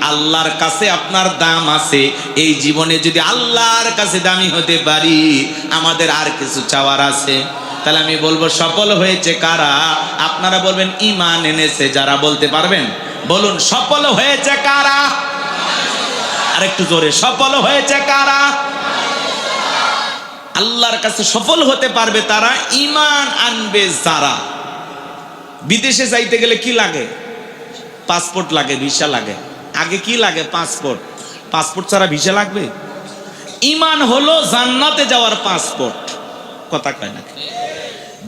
আল্লাহর কাছে আপনার দাম আছে। এই জীবনে যদি আল্লাহর কাছে দামি হতে পারি, আমাদের আর কিছু চাওয়ার আছে? তাহলে আমি বলবো সফল হয়েছে কারা? আপনারা বলবেন ঈমান এনেছে যারা। বলতে পারবেন? বলুন সফল হয়েছে কারা? আরেকটু জোরে, সফল হয়েছে কারা? আল্লাহর কাছে সফল হতে পারবে তারা, ঈমান আনবে যারা। বিদেশে যাইতে গেলে কি লাগে? পাসপোর্ট লাগে, ভিসা লাগে। আগে কি লাগে? পাসপোর্ট। পাসপোর্ট ছাড়া ভিসা লাগবে? ঈমান হলো জান্নাতে যাওয়ার পাসপোর্ট। কথা কয় না?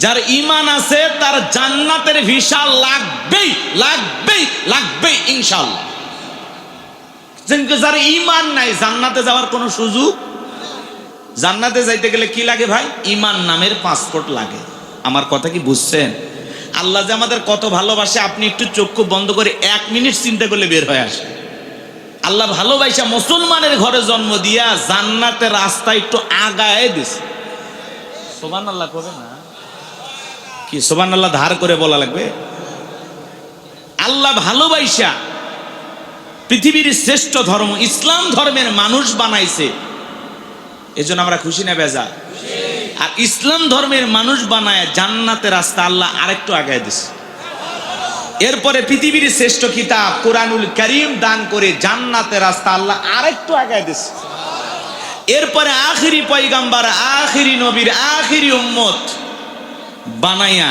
যার ঈমান আছে তার জান্নাতের ভিসা লাগবেই, লাগবেই, লাগবেই ইনশাআল্লাহ। যার ঈমান নাই, জান্নাতে যাওয়ার কোনো সুযোগ। জান্নাতে যাইতে গেলে কি লাগে ভাই? ঈমান নামের পাসপোর্ট লাগে। আমার কথা কি বুঝছেন? আল্লাহ যে আমাদের কত ভালোবাসে, আপনি একটু চক্ষু বন্ধ করে 1 মিনিট চিন্তা করলে বের হয়ে আসে। আল্লাহ ভালোবাসা মুসলমানের ঘরে জন্ম দিয়া জান্নাতের রাস্তা একটু আগায় দিছে। সুবহানাল্লাহ কবে না? কি সুবহানাল্লাহ ধার করে বলা লাগবে? আল্লাহ ভালোবাসা পৃথিবীর শ্রেষ্ঠ ধর্ম ইসলাম ধর্মের মানুষ বানাইছে, এজন্য আমরা খুশি না বেজার? আর ইসলাম ধর্মের মানুষ বানায় জান্নাতের রাস্তা আল্লাহ আরেকটু আগায় দিছে। এরপরে পৃথিবীর শ্রেষ্ঠ কিতাব কোরআনুল কারীম দান করে জান্নাতের রাস্তা আল্লাহ আরেকটু আগায় দিছে। এরপরে আখিরি পয়গাম্বার, আখিরি নবীর আখিরি উম্মত বানাইয়া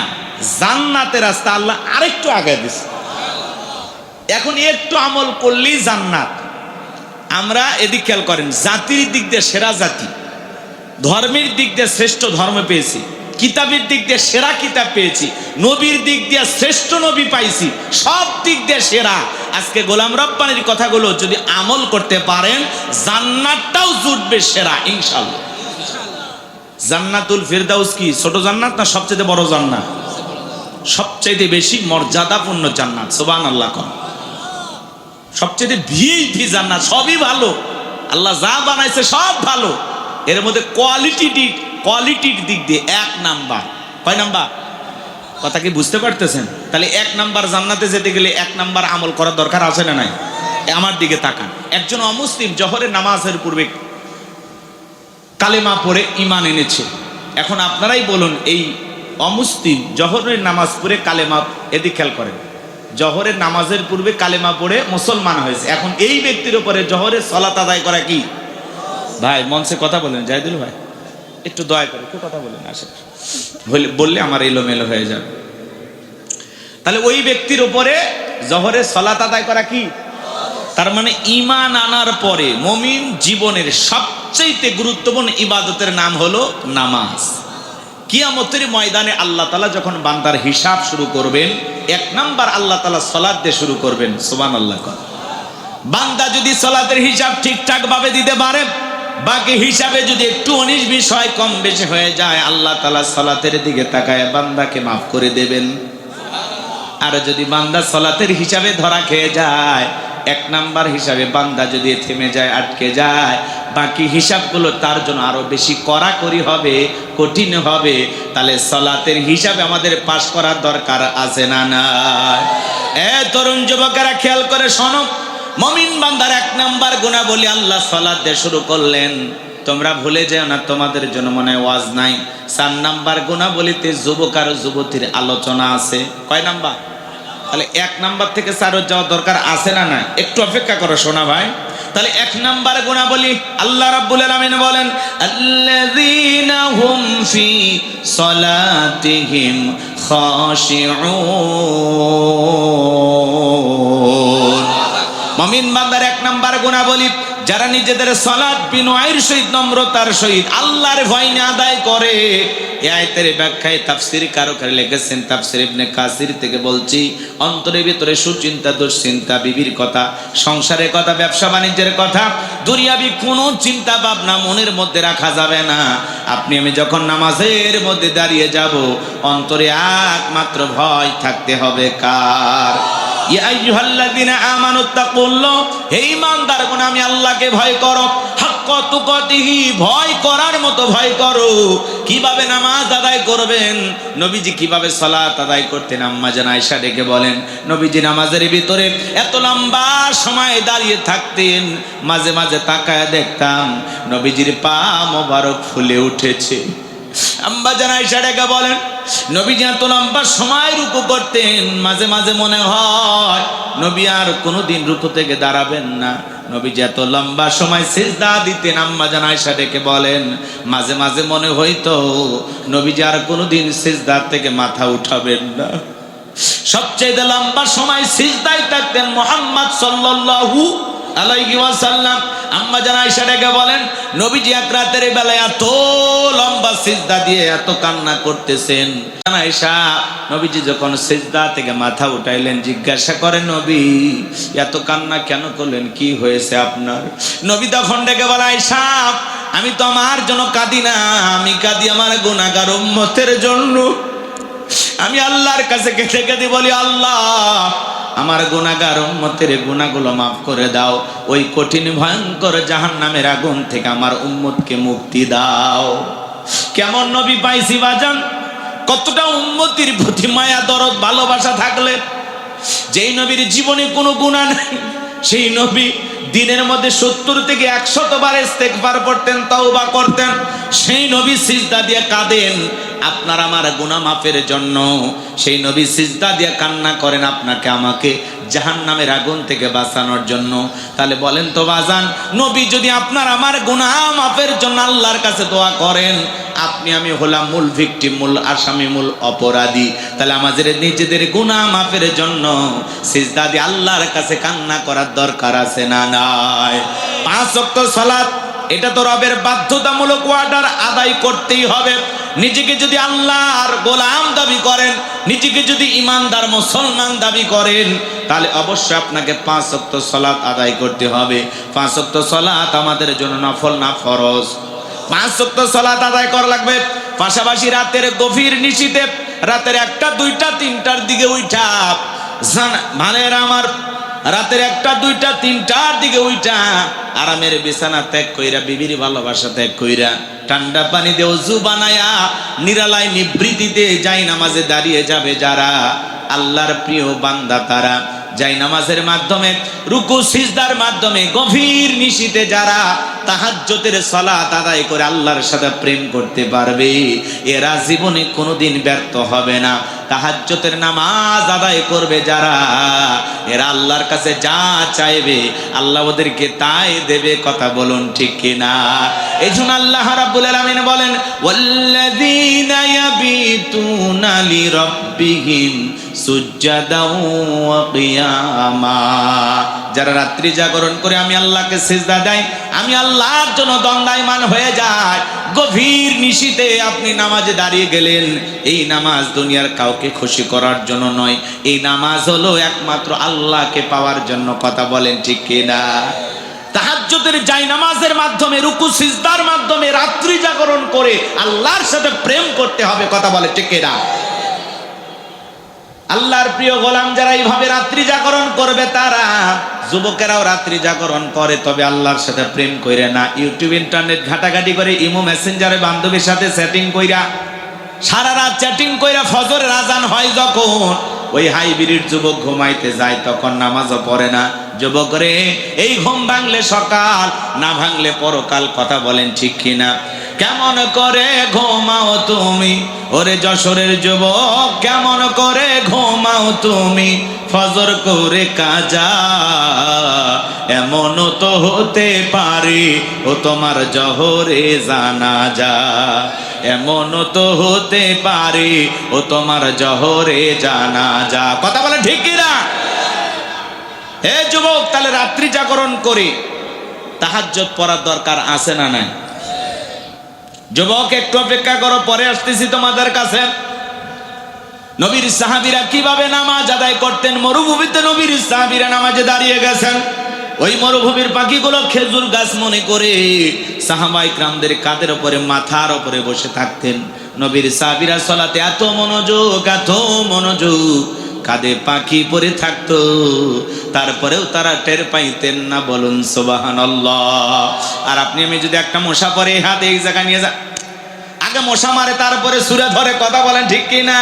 জান্নাতের রাস্তা আল্লাহ আরেকটু আগায় দিছে। এখন একটু আমল করলেই জান্নাত। আমরা এদিক খেয়াল করেন, জাতির দিক দিয়ে সেরা জাতি, ধর্মের দিক দিয়ে শ্রেষ্ঠ ধর্ম পেয়েছি, কিতাবের দিক দিয়ে সেরা কিতাব পেয়েছি, নবীর দিক দিয়ে শ্রেষ্ঠ নবী পাইছি, সব দিক দিয়ে সেরা। আজকে গোলাম রব্বানির কথাগুলো যদি আমল করতে পারেন, জান্নাতটাও জুটবে সেরা ইনশাআল্লাহ। জান্নাতুল ফেরদাউস কি ছোট জান্নাত না সবচেয়ে বড় জান্নাত? সবচেয়ে বেশি মর্যাদাপূর্ণ জান্নাত। সুবহানাল্লাহ। সবচেয়ে ভিআইপি জান্নাত। সবই ভালো, আল্লাহ যা বানাইছে সব ভালো। এর মধ্যে কোয়ালিটির দিক দিয়ে 1 নাম্বার। কয় নাম্বার? কথা কি বুঝতে পারতেছেন? তাহলে 1 নাম্বার জান্নাতে যেতে গেলে 1 নাম্বার আমল করার দরকার আছে না নাই? আমার দিকে তাকান। একজন অমুসলিম জোহরের নামাজের পূর্বে কালেমা পড়ে ঈমান এনেছে। এখন আপনারাই বলুন, এই অমুসলিম জোহরের নামাজ পড়ে কালেমা, এদিক খেয়াল করেন, জোহরের নামাজের পূর্বে কালেমা পড়ে মুসলমান হয়েছে। এখন এই ব্যক্তির উপরে জোহরের সালাত আদায় করা কি ভাই মঞ্চে কথা বলেন, জাহিদুল ভাই একটু দয়া করে একটু কথা বলেন, আসে বললে আমার এলোমেলো হয়ে যাবে। তাহলে ওই ব্যক্তির উপরে জোহরের সালাত আদায় করা কি? তার মানে ঈমান আনার পরে মুমিন জীবনের সবচেয়ে গুরুত্বপূর্ণ ইবাদতের নাম হলো নামাজ। কিয়ামতের ময়দানে আল্লাহ তাআলা যখন বান্দার হিসাব শুরু করবেন, এক নাম্বার আল্লাহ তাআলা সালাত দিয়ে শুরু করবেন। সুবহানাল্লাহ। বান্দা যদি সালাতের হিসাব ঠিকঠাক ভাবে দিতে পারে, বাকি হিসাবে যদি একটু 19-20 হয়, কম বেশি হয়ে যায়, আল্লাহ তাআলা সালাতের দিকে তাকায় বান্দাকে মাফ করে দেবেন। আর যদি বান্দা সালাতের হিসাবে ধরা খেয়ে যায়, এক নাম্বার হিসাবে বান্দা যদি থেমে যায়, আটকে যায়, বাকি হিসাবগুলো তার জন্য আরো বেশি কড়াকড়ি হবে, কঠিন হবে। তাহলে সালাতের হিসাবে আমাদের পাশ করার দরকার আছে না নাই? তরুণ যুবকেরা খেয়াল করে শোনো, মুমিন বান্দার এক নাম্বার গুনাহবলী আল্লাহ সালাত দিয়ে শুরু করলেন। তোমরা ভুলে যেও না, তোমাদের জন্য মনে হয় ওয়াজ নাই। 4 নাম্বার গুনাহবলীতে যুবক আর যুবতীর আলোচনা আছে। কয় নাম্বার? তাহলে 1 নাম্বার থেকে 4 যাওয়া দরকার আছে না না? একটু অপেক্ষা করো সোনা ভাই। তাহলে 1 নাম্বার গুনাহবলী আল্লাহ রাব্বুল আলামিন বলেন, আল্লাযীনা হুম ফি সালাতিহিম খাশিউন। মুমিন বান্দার 1 নাম্বার গুনাহবলী যারা নিজেদের সালাত বিনয়ের সহিত, নম্রতার সহিত আল্লাহর ভয় নিয়ে আদায় করে। এই আয়াতের ব্যাখ্যায় তাফসীরকাররা লিখেছেন, তাফসীর ইবনে কাসির থেকে বলছি, অন্তরের ভিতরে সুচিন্তা, দুশ্চিন্তা, বিবির কথা, সংসারের কথা, ব্যবসা বাণিজ্যের কথা, দুনিয়াবি কোনো চিন্তা ভাবনা মনের মধ্যে রাখা যাবে না। আপনি আমি যখন নামাজের মধ্যে দাঁড়িয়ে যাব, অন্তরে একমাত্র ভয় থাকতে হবে কার? ইয়া আইয়ুহাল্লাযীনা আমানুত্তাকুল্লাহ, হে ঈমানদারগণ আমি আল্লাহকে ভয় করো, হাক্কা তুকাতিহি, ভয় করার মতো ভয় করো। কিভাবে নামাজ আদায় করবেন? নবীজি কিভাবে সালাত আদায় করতেন? আম্মা জান আয়েশা ডেকে বলেন, নবীজি নামাজের ভিতরে এত লম্বা সময় দাঁড়িয়ে থাকতেন, মাঝে মাঝে তাকায় দেখতাম নবীজির পা মোবারক ফুলে উঠেছে। আম্মা জান আয়েশা ডেকে বলেন, নবীজি এত লম্বা সময় রুকু করতেন, মাঝে মাঝে মনে হয় নবী আর কোনোদিন রুকু থেকে দাঁড়াবেন না। নবীজি এত লম্বা সময় সিজদা দিতেন। আম্মা জান আয়েশা ডেকে বলেন, মাঝে মাঝে মনে হইতো নবীজি আর কোনোদিন সিজদা থেকে মাথা উঠাবেন না। সবচেয়ে লম্বা সময় সিজদায় থাকতেন মুহাম্মদ সাল্লাল্লাহু আলাইহি ওয়াসাল্লাম। আম্মা জান আয়েশা ডেকে বলেন, নবীজি এক রাতের বেলায় এত লম্বা সিজদা দিয়ে এত কান্না করতেছেন। আয়েশা নবীজি যখন সিজদা থেকে মাথা উঠাইলেন, জিজ্ঞাসা করেন, নবী এত কান্না কেন করলেন, কি হয়েছে আপনার? নবী তখন ডেকে বলে, আয়েশা আমি তো আমার জন্য কাঁদি না, আমি কাঁদি আমার গুনাহগার উম্মতের জন্য। আমি আল্লাহর কাছে কেঁদে কেঁদে বলি, আল্লাহ আমার গুনাহগার উম্মতের গুনাহগুলো মাফ করে দাও, ওই কঠিন ভয়ঙ্কর জাহান্নামের আগুন থেকে আমার উম্মতকে মুক্তি দাও। কেমন নবী পাইছি বাজান, কতটা উম্মতির প্রতি মায়া, দরদ, ভালোবাসা থাকলে। যেই নবীর জীবনে কোনো গুনাহ নাই, সেই নবী দিনের মধ্যে 70 থেকে 100 বার ইস্তেগফার পড়তেন, তওবা করতেন। সেই নবী সিজদা দিয়ে কাঁদেন আপনার আমার গুনাহ মাফের জন্য। সেই নবী সিজদা দিয়ে কান্না করেন আপনাকে আমাকে জাহান্নামের আগুন থেকে বাঁচানোর জন্য। তাহলে বলেন তো বাজান, নবী যদি আপনার আমার গুনাহ মাফের জন্য আল্লাহর কাছে দোয়া করেন, আপনি আমি হলাম মূল ভিকটিম, মূল আসামি, মূল অপরাধী। তাহলে আমাদের নিজেদের গুনাহ মাফের জন্য সিজদা দিয়ে আল্লাহর কাছে কান্না করার দরকার আছে না নাই? 5 ওয়াক্ত সালাত, এটা তো রবের বাধ্যতামূলক অর্ডার, আদায় করতেই হবে। নিজেকে যদি আল্লাহর গোলাম দাবি করেন, নিজেকে যদি ইমানদার মুসলমান দাবি করেন, তাহলে অবশ্যই আপনাকে 5 ওয়াক্ত সালাত আদায় করতে হবে। 5 ওয়াক্ত সালাত আমাদের জন্য নফল না ফরজ। 5 ওয়াক্ত সালাত আদায় করা লাগবে। পাশাপাশি রাতের গভীর নিশিতে, রাতের 1টা, 2টা, 3টার দিকে উঠা, ভালের আমার রাতের 1টা, 2টা, 3টার দিকে উঠা আরামের বিছানা ত্যাগ কইরা, বিবির ভালোবাসা ত্যাগ কইরা, ঠান্ডা পানি দিয়ে ওযু বানায়া নিরালায় নিবৃত্তিতে যাই নামাজে দাঁড়িয়ে যাবে যারা, আল্লাহর প্রিয় বান্দা তারা যাই নামাজের মাধ্যমে, রুকু সিজদার মাধ্যমে গভীর নিশিতে যারা তাহাজ্জুদের সালাত আদায় করে আল্লাহর সাথে প্রেম করতে পারবে, এরা জীবনে কোনোদিন ব্যর্থ হবে না। তাহাজ্জুদের নামাজ আদায় করবে যারা, এরা আল্লাহর কাছে যা চাইবে আল্লাহ ওদেরকে তাই দেবে। কথা বলুন ঠিক কিনা? এই জন্য আল্লাহ রাব্বুল আলামিন বলেন, ওয়াল্লাযীনা ইয়াবিতুনা লিরাব্বিহিম সুজদাও ওয়া কিয়ামা। যারা রাত্রি জাগরণ করে আমি আল্লাহকে সিজদা দেয়, আমি আল্লাহর জন্য দণ্ডায়মান হয়ে যায়। গভীর নিশীতে আপনি নামাজে দাঁড়িয়ে গেলেন, এই নামাজ দুনিয়ার কাউকে খুশি করার জন্য নয়, এই নামাজ হলো একমাত্র আল্লাহকে পাওয়ার জন্য। কথা বলেন ঠিক কিনা? তাহাজ্জুদের জায়নামাজের মাধ্যমে, রুকু সিজদার মাধ্যমে রাত্রি জাগরণ করে আল্লাহর সাথে প্রেম করতে হবে। কথা বলে ঠিক কিনা? আল্লাহর প্রিয় গোলাম যারা এইভাবে রাত্রি জাগরণ করবে, তারা যুবকেরাও রাত্রি জাগরণ করে, তবে আল্লাহর সাথে প্রেম কইরা না। ইউটিউব ইন্টারনেট ঘাটাঘাটি করে, ইমো মেসেঞ্জারে বান্ধবীর সাথে চ্যাটিং কইরা, সারা রাত চ্যাটিং কইরা ফজরের আজান হয় যখন, ওই হাইব্রিড যুবক ঘুমাইতে যায়, তখন নামাজও পড়ে না। যুবক রে, এই ঘুম ভাঙলে সকাল, না ভাঙলে পরকাল। কথা বলেন ঠিক কিনা? কেমন করে ঘুমাও তুমি ওরে যশোরের যুবক, কেমন করে ঘুমাও তুমি ফজর করে কাজা, এমনও তো হতে পারে ও তোমার জহরে জানাজা, এমনও তো হতে পারে ও তোমার জহরে জানাজা। কথা বলে ঠিক কিনা? হে যুবক, তাহলে রাত্রি জাগরণ করে তাহাজ্জুদ পড়ার দরকার আছে না নাই? যুবক একটু অপেক্ষা করো, পরে আসতেছি তোমাদের কাছে। নবীর সাহাবীরা কিভাবে নামাজ আদায় করতেন? মরুভূমিতে নবীর সাহাবীরা নামাজে দাঁড়িয়ে গেছেন, ওই মরুভূমির পাখিগুলো খেজুর গাছ মনে করে সাহাবায়ে কিরামদের কাঁধের উপরে, মাথার উপরে বসে থাকতেন। নবীর সাহাবীরা সালাতে এত মনোযোগ, কাঁধে পাখি পরে থাকতো, তারপরেও তারা টের পাইতেন না। বলুন সুবহানাল্লাহ। আর আপনি আমি যদি একটা মশা পরে হাতে এই জায়গায় নিয়ে যা, আগে মশা মারে তারপরে সুরে ধরে। কথা বলেন ঠিক কিনা?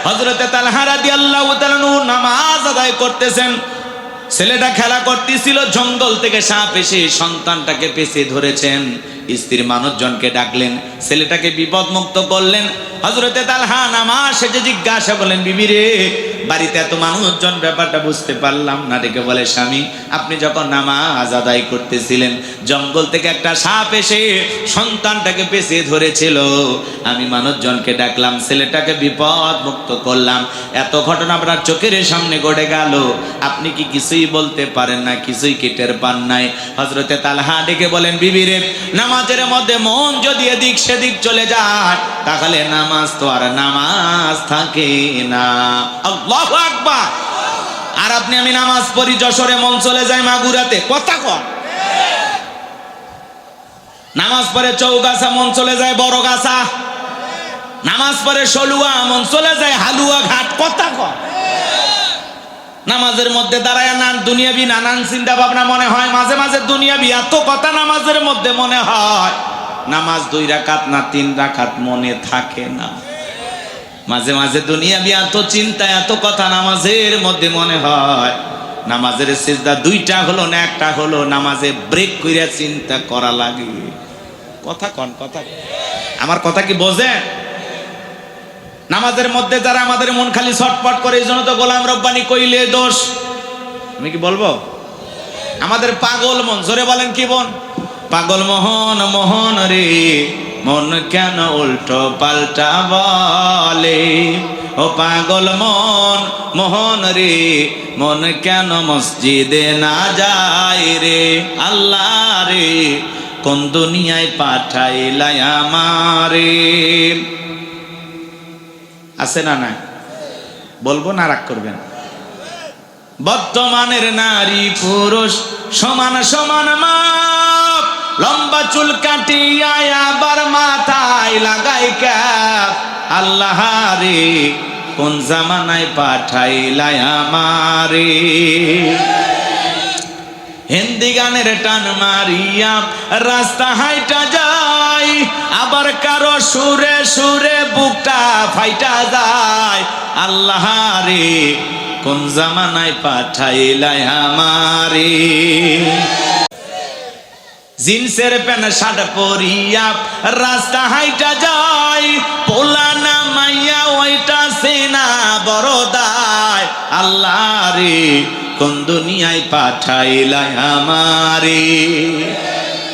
হযরতে তালহা রাদিয়াল্লাহু তাআলা নামাজ আদায় করতেছেন, ছেলেটা খেলা করতেছিল, জঙ্গল থেকে সাপ এসে সন্তানটাকে পেঁচিয়ে ধরেছেন। স্ত্রীর মানুষজনকে ডাকলেন, ছেলেটাকে বিপদ মুক্ত করলেন। হযরতে তালহা নামাজ শেষে জিজ্ঞাসা করলেন, বিবি রে, বাড়িতে এত মানুষজন, ব্যাপারটা বুঝতে পারলাম না। ডেকে বলে, স্বামী, আপনি যখন নামাজ আদায় করতেছিলেন, জঙ্গল থেকে একটা সাপ এসে সন্তানটাকে পেঁচিয়ে ধরেছিল, আমি মানুষজনকে ডাকলাম, ছেলেটাকে বিপদ মুক্ত করলাম। এত ঘটনা আপনার চোখের সামনে ঘটে গেল, আপনি কি কিছুই বলতে পারেন না? কিছুই কি টের পান নাই? হযরতে তালহা ডেকে বলেন, বিবি রে, নামাজের মধ্যে মন যদি এদিক সেদিক চলে যায়, তাহলে নামাজ তো আর নামাজ থাকে না। আল্লাহু আকবার। আর আপনি আমি নামাজ পড়ি, যশোরে মন চলে যায় মাগুরাতে। কথা কন। নামাজ পড়ে চৌগাছা, মন চলে যায় বড়গাছা। নামাজ পড়ে সলুয়া, মন চলে যায় হালুয়া ঘাট। কথা কন। নামাজের মধ্যে দাঁড়ায় দুনিয়াবি নানান চিন্তা ভাবনা মনে হয়, মাঝে মাঝে দুনিয়াবি এত কথা নামাজের মধ্যে মনে হয়, নামাজ 2 রাকাত না 3 রাকাত মনে থাকে না। মাঝে মাঝে দুনিয়াবি এত চিন্তা, এত কথা নামাজের মধ্যে মনে হয়, নামাজের সিজদা 2টা হলো না 1টা হলো, নামাজে ব্রেক কইরা চিন্তা করা লাগে। কথা কন। কথা, আমার কথা কি বোঝেন? নামাজের মধ্যে যারা আমাদের মন খালি ছটফট করে, এই জন্য তো গোলাম রব্বানি কইলে দোষ। আমি কি বলবো? আমাদের পাগল মন, জোরে বলেন কি মন? পাগল মোহন রে, মন কেন উল্টো পাল্টা বলে? ও পাগল মোহন রে, মন কেন মসজিদে না যায় রে? আল্লাহ রে, কোন দুনিয়ায় পাঠাইলাই আমারে? আছে না নাই? বলবো না রাগ করবেন? বর্তমানের নারী পুরুষ সমান সমান মাপ, লম্বা চুল কাটিয়া আবার মাথায় লাগাই ক্যাপ। আল্লাহ রে, কোন জামানায় পাঠাইলাই আমারে? হিন্দি গানের টান মারিয়া রাস্তা হাইটা যায়, আবার কারো সুরে সুরে বুকটা ফাইটা যায়। আল্লাহ রে, কোন জামানায় পাঠাইলাই আমারে? জিন্সের প্যান্ট শার্ট পরিয়া রাস্তা হাইটা যায়, পোলা না মাইয়া ওইটা সেনা বড়দায়। আল্লাহ রে কোন দুনিয়ায় পাঠাইলাই আমারে।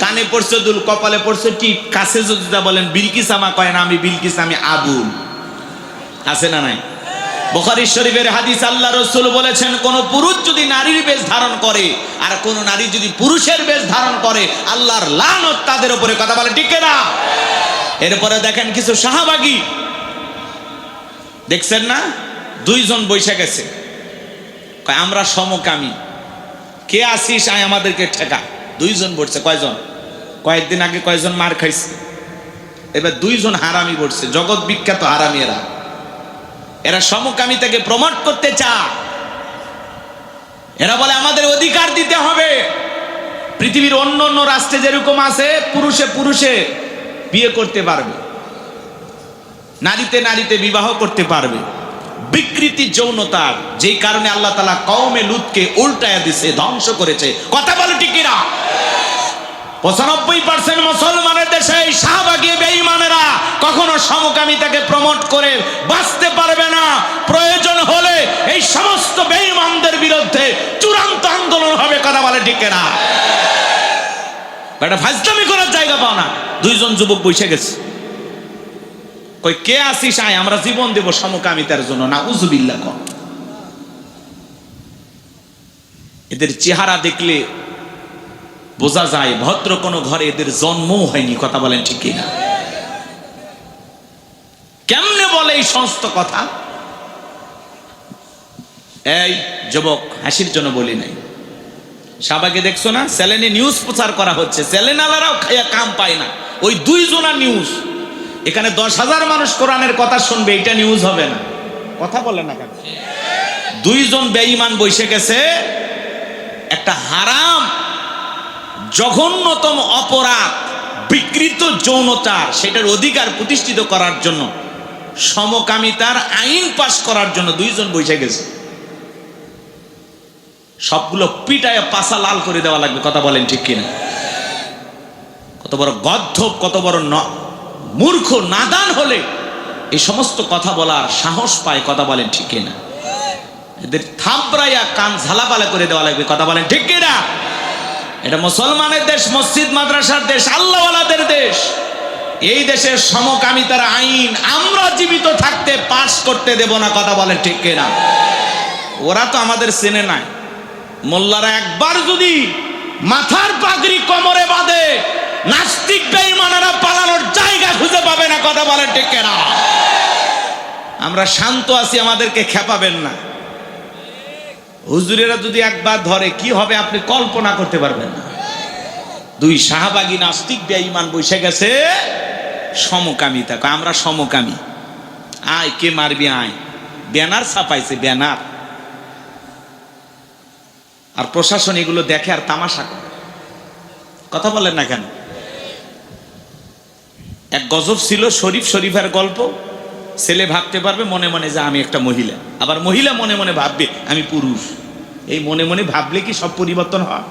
কানে পড়ছে দুল, কপালে পড়ছে টিপ, কাছে যদি বলেন বিলকিস আমা কয় না আমি বিলকিস, আমি আবুল। আছে না নাই? বুখারী শরীফের হাদিস, আল্লাহ রাসূল বলেছেন কোন পুরুষ যদি নারীর বেশ ধারণ করে আর কোন নারী যদি পুরুষের বেশ ধারণ করে, আল্লাহর লানত তাদের উপরে। কথা বলে ঠিক না? এরপরে দেখেন কিছু সাহাবাগী দেখছেন না, দুইজন বৈশা গেছে, কয় আমরা সমকামী, কে আসিস আয় আমাদেরকে ঠেকা। দুইজন বলছে, কয়জন? কয়েকদিন আগে কয়জন মার খাইছে, এবার দুইজন হারামি বলছে, জগৎ বিখ্যাত হারামি। এরা সমকামিতাকে প্রমোট করতে চায়। এরা বলে আমাদের অধিকার দিতে হবে। পৃথিবীর অন্য অন্য রাষ্ট্রে যেরকম আছে, পুরুষে পুরুষে বিয়ে করতে পারবে, নারীতে নারীতে বিবাহ করতে পারবে। বিকৃতি যৌনতার, যেই কারণে আল্লাহ তাআলা কওমে লুতকে উল্টায়া দিছে, ধ্বংস করেছে। কথা বলে ঠিক কিনা? 95% মুসলমানের দেশে এই শাহবাগী বেঈমানেরা কখনো সমকামিতাকে প্রমোট করে বাঁচতে পারবে না। প্রয়োজন হলে এই সমস্ত বেঈমানদের বিরুদ্ধে চূড়ান্ত আন্দোলন হবে। কথা বলে ঠিক না? এটা ফাজলামি করার জায়গা পাও না। দুইজন যুবক বসে গেছে, কই কে আসিস আয় আমরা জীবন দেব সমকামিতার জন্য। নাউজুবিল্লাহ। কর এদের চেহারা দেখলে বোঝা যায় ভদ্র কোনো ঘরে এদের জন্মও হয়নি। কথা বলেন ঠিক না? কেমনে বলে এই সমস্ত কথা? এই যুবক, হাসির জন্য বলি নাই, শাহবাগে দেখছো না চ্যানেলে নিউজ প্রচার করা হচ্ছে, চ্যানেলারাও খাইয়া কাম পায় না। ওই দুইজনা নিউজ, এখানে 10,000 মানুষ কোরআনের কথা শুনবে, এটা নিউজ হবে না। কথা বলে না কেন? দুইজন বেঈমান বসে গেছে, একটা হারাম জঘন্যতম অপরাধ বিকৃত যৌনতার, সেটার অধিকার প্রতিষ্ঠিত করার জন্য, সমকামিতার আইন পাশ করার জন্য দুইজন বসে গেছে। সবগুলো পিটায় পাছা লাল করে দেওয়া লাগবে। কথা বলেন ঠিক কিনা? কত বড় গদ্ধব, কত বড় মূর্খ নাদান হলে এই সমস্ত কথা বলার সাহস পায়। কথা বলেন ঠিক কিনা? এদের থাবড়াইয়া কান ঝালাপালা করে দেওয়া লাগবে। কথা বলেন ঠিক কিনা? এটা মুসলমানের দেশ, মসজিদ মাদ্রাসার দেশ, আল্লাহওয়ালাদের দেশ। এই দেশের সমকামিতার আইন আমরা জীবিত থাকতে পাস করতে দেব না। কথা বলেন ঠিক কিনা? ওরা তো আমাদের চেনে নাই। মোল্লারা একবার যদি মাথার পাগড়ি কোমরে বাঁধে, নাস্তিক বেঈমানেরা পালানোর জায়গা খুঁজে পাবে না। কথা বলেন ঠিক কিনা? আমরা শান্ত আছি, আমাদেরকে খেপাবেন না। হুজুরেরা যদি একবার ধরে কি হবে আপনি কল্পনা করতে পারবেন না। দুই শাহবাগী নাস্তিক বেঈমান বসে গেছে সমকামিতা, আমরা সমকামী, আয় কে মারবি আয়। Banner ছাপাইছে, banner. আর প্রশাসন এগুলো দেখে আর তামাশা করে। কথা বলেন না কেন? এক গজব ছিল শরীফের গল্প। ছেলে ভাবতে পারবে মনে মনে যে আমি একটা মহিলা, আবার মহিলা মনে মনে ভাববে আমি পুরুষ। এই মনে মনে ভাবলে কি সব পরিবর্তন হয়?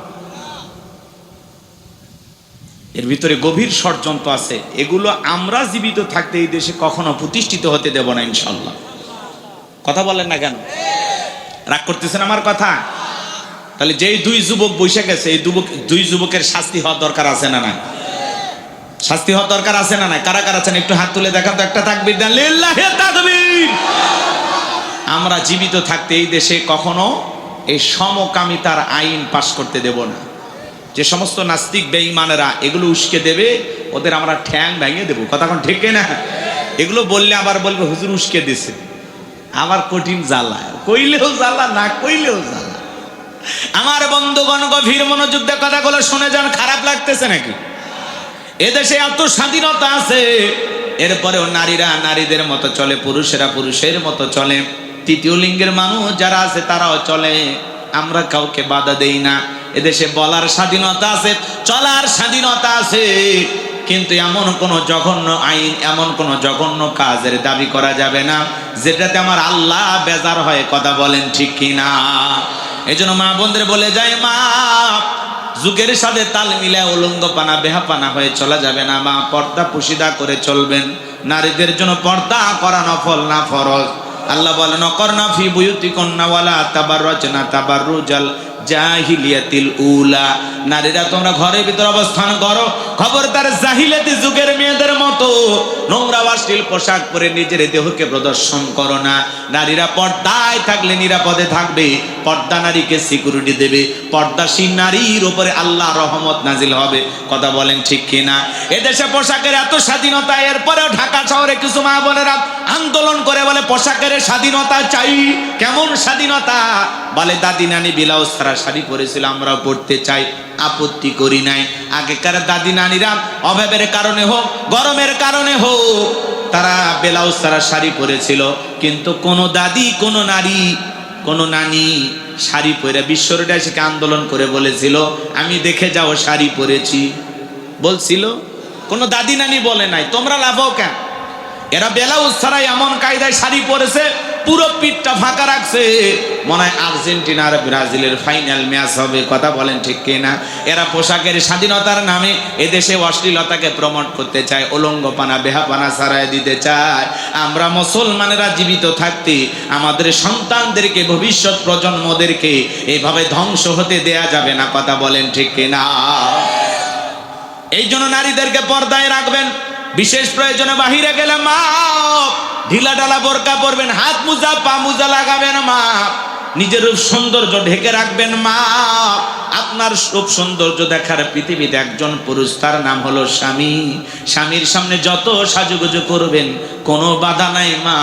এর ভিতরে গভীর ষড়যন্ত্র আছে। এগুলো আমরা জীবিত থাকতে এই দেশে কখনো প্রতিষ্ঠিত হতে দেব না ইনশাল্লাহ। কথা বলেন না কেন? রাগ করতেছেন আমার কথা? তাহলে যেই দুই যুবক বসে গেছে, এই দুই যুবকের শাস্তি হওয়ার দরকার আছে না না? শাস্তি হওয়ার দরকার আছে না না? কারা কারা আছেন একটু হাত তুলে দেখান তো। একটা তাকবীর দেন, লিল্লাহি তাকবীর। আমরা জীবিত থাকতে এই দেশে কখনো এই সমকামিতার আইন পাশ করতে দেব না। যে সমস্ত নাস্তিক বেঈমানেরা এগুলো উস্কে দেবে, ওদের আমরা ঠ্যাং ভেঙে দেবো। কথা কোন ঠিক না? এগুলো বললে আবার বলবে হুজুর উস্কে দিছে, আবার কঠিন জ্বালা, কইলেও জ্বালা, না কইলেও জ্বালা। আমার বন্ধুগণ, গভীর মনোযোগ দিয়ে কথাগুলো শুনে যান। খারাপ লাগতেছে নাকি? এদেশে এত স্বাধীনতা আছে, এরপরেও নারীরা নারীদের মতো চলে, পুরুষেরা পুরুষের মতো চলে। তৃতীয় লিঙ্গের মানুষ যারা আছে তারাও চলে, আমরা কাউকে বাধা দেই না। এদেশে বলার স্বাধীনতা আছে, চলার স্বাধীনতা আছে, কিন্তু এমন কোন জঘন্য আইন, এমন কোন জঘন্য কাজের দাবি করা যাবে না যেটাতে আমার আল্লাহ বেজার হয়। কথা বলেন ঠিক কিনা? এই জন্য মা বোনদের বলে যায়, মা যুগের সাথে তাল মিলায় উলঙ্গ পানা বেহাপানা হয়ে চলা যাবে না মা। পর্দা পুশিদা করে চলবেন। নারীদের জন্য পর্দা করা নফল না ফরজ। আল্লাহ বলেন অকরনা ফি বুয়ুতিকুন্না ওয়ালা তাবাররাজনা তাবাররুজাল জাহিলিয়াতিল উলা। নারীরা তোমরা ঘরের ভিতর অবস্থান করো, খবরদার জাহিলিয়াতি যুগের মেয়েদের মতো নোংরা অশ্লীল পোশাক পরে নিজের দেহকে প্রদর্শন করো না। নারীরা পর্দায় থাকলে নিরাপদে থাকবে, পর্দা নারীকে সিকিউরিটি দেবে, পর্দাশীল নারীর উপরে আল্লাহ রহমত নাজিল হবে। কথা বলেন ঠিক কিনা? এদেশে পোশাকের এত স্বাধীনতা, এরপরেও ঢাকা শহরে কিছু মা বোনেরা আন্দোলন করে বলে পোশাকের স্বাধীনতা চাই। কেমন স্বাধীনতা? বলে দাদি নানি ব্লাউজ ছাড়া শাড়ি পরেছিল, আমরাও পড়তে চাই, আপত্তি করি নাই। আগেকার দাদি নানিরা অভাবের কারণে হোক গরমের কারণে হোক তারা ব্লাউজ ছাড়া শাড়ি পরেছিল, কিন্তু কোন দাদি কোন নারী কোন নানি শাড়ি পরে বিশ্ব রোডে এসে আন্দোলন করে বলেছিল আমি দেখে যাও শাড়ি পরেছি? বলছিল? কোন দাদি নানি বলে নাই। তোমরা লাভও কেন? এরা ব্লাউজ ছাড়াই এমন কায়দায় শাড়ি পরেছে, পুরো পিঠটা ফাঁকা রাখছে। মনে হয় আর্জেন্টিনা আর ব্রাজিলের ফাইনাল ম্যাচ হবে। কথা বলেন ঠিক কিনা? এরা পোশাকের স্বাধীনতার নামে এদেশে অশ্লীলতাকে প্রমোট করতে চায়, উলঙ্গপানা বেহাপানা ছাড়াই দিতে চায়। আমরা মুসলমানেরা জীবিত থাকতে আমাদের সন্তানদেরকে, ভবিষ্যৎ প্রজন্মদেরকে এইভাবে ধ্বংস হতে দেয়া যাবে না। কথা বলেন ঠিক কিনা? এই জন্য নারীদেরকে পর্দায় রাখবেন। বিশেষ প্রয়োজনে বাহিরে গেলে মা ঢিলা ঢালা বোরকা পরবেন, হাত মোজা পা মোজা লাগাবেন মা, নিজের রূপ সৌন্দর্য ঢেকে রাখবেন মা। আপনার রূপ সৌন্দর্য দেখার পৃথিবীতে একজন পুরুষ, তার নাম হলো স্বামী। স্বামীর সামনে যত সাজুগুজু করবেন কোনো বাধা নাই মা।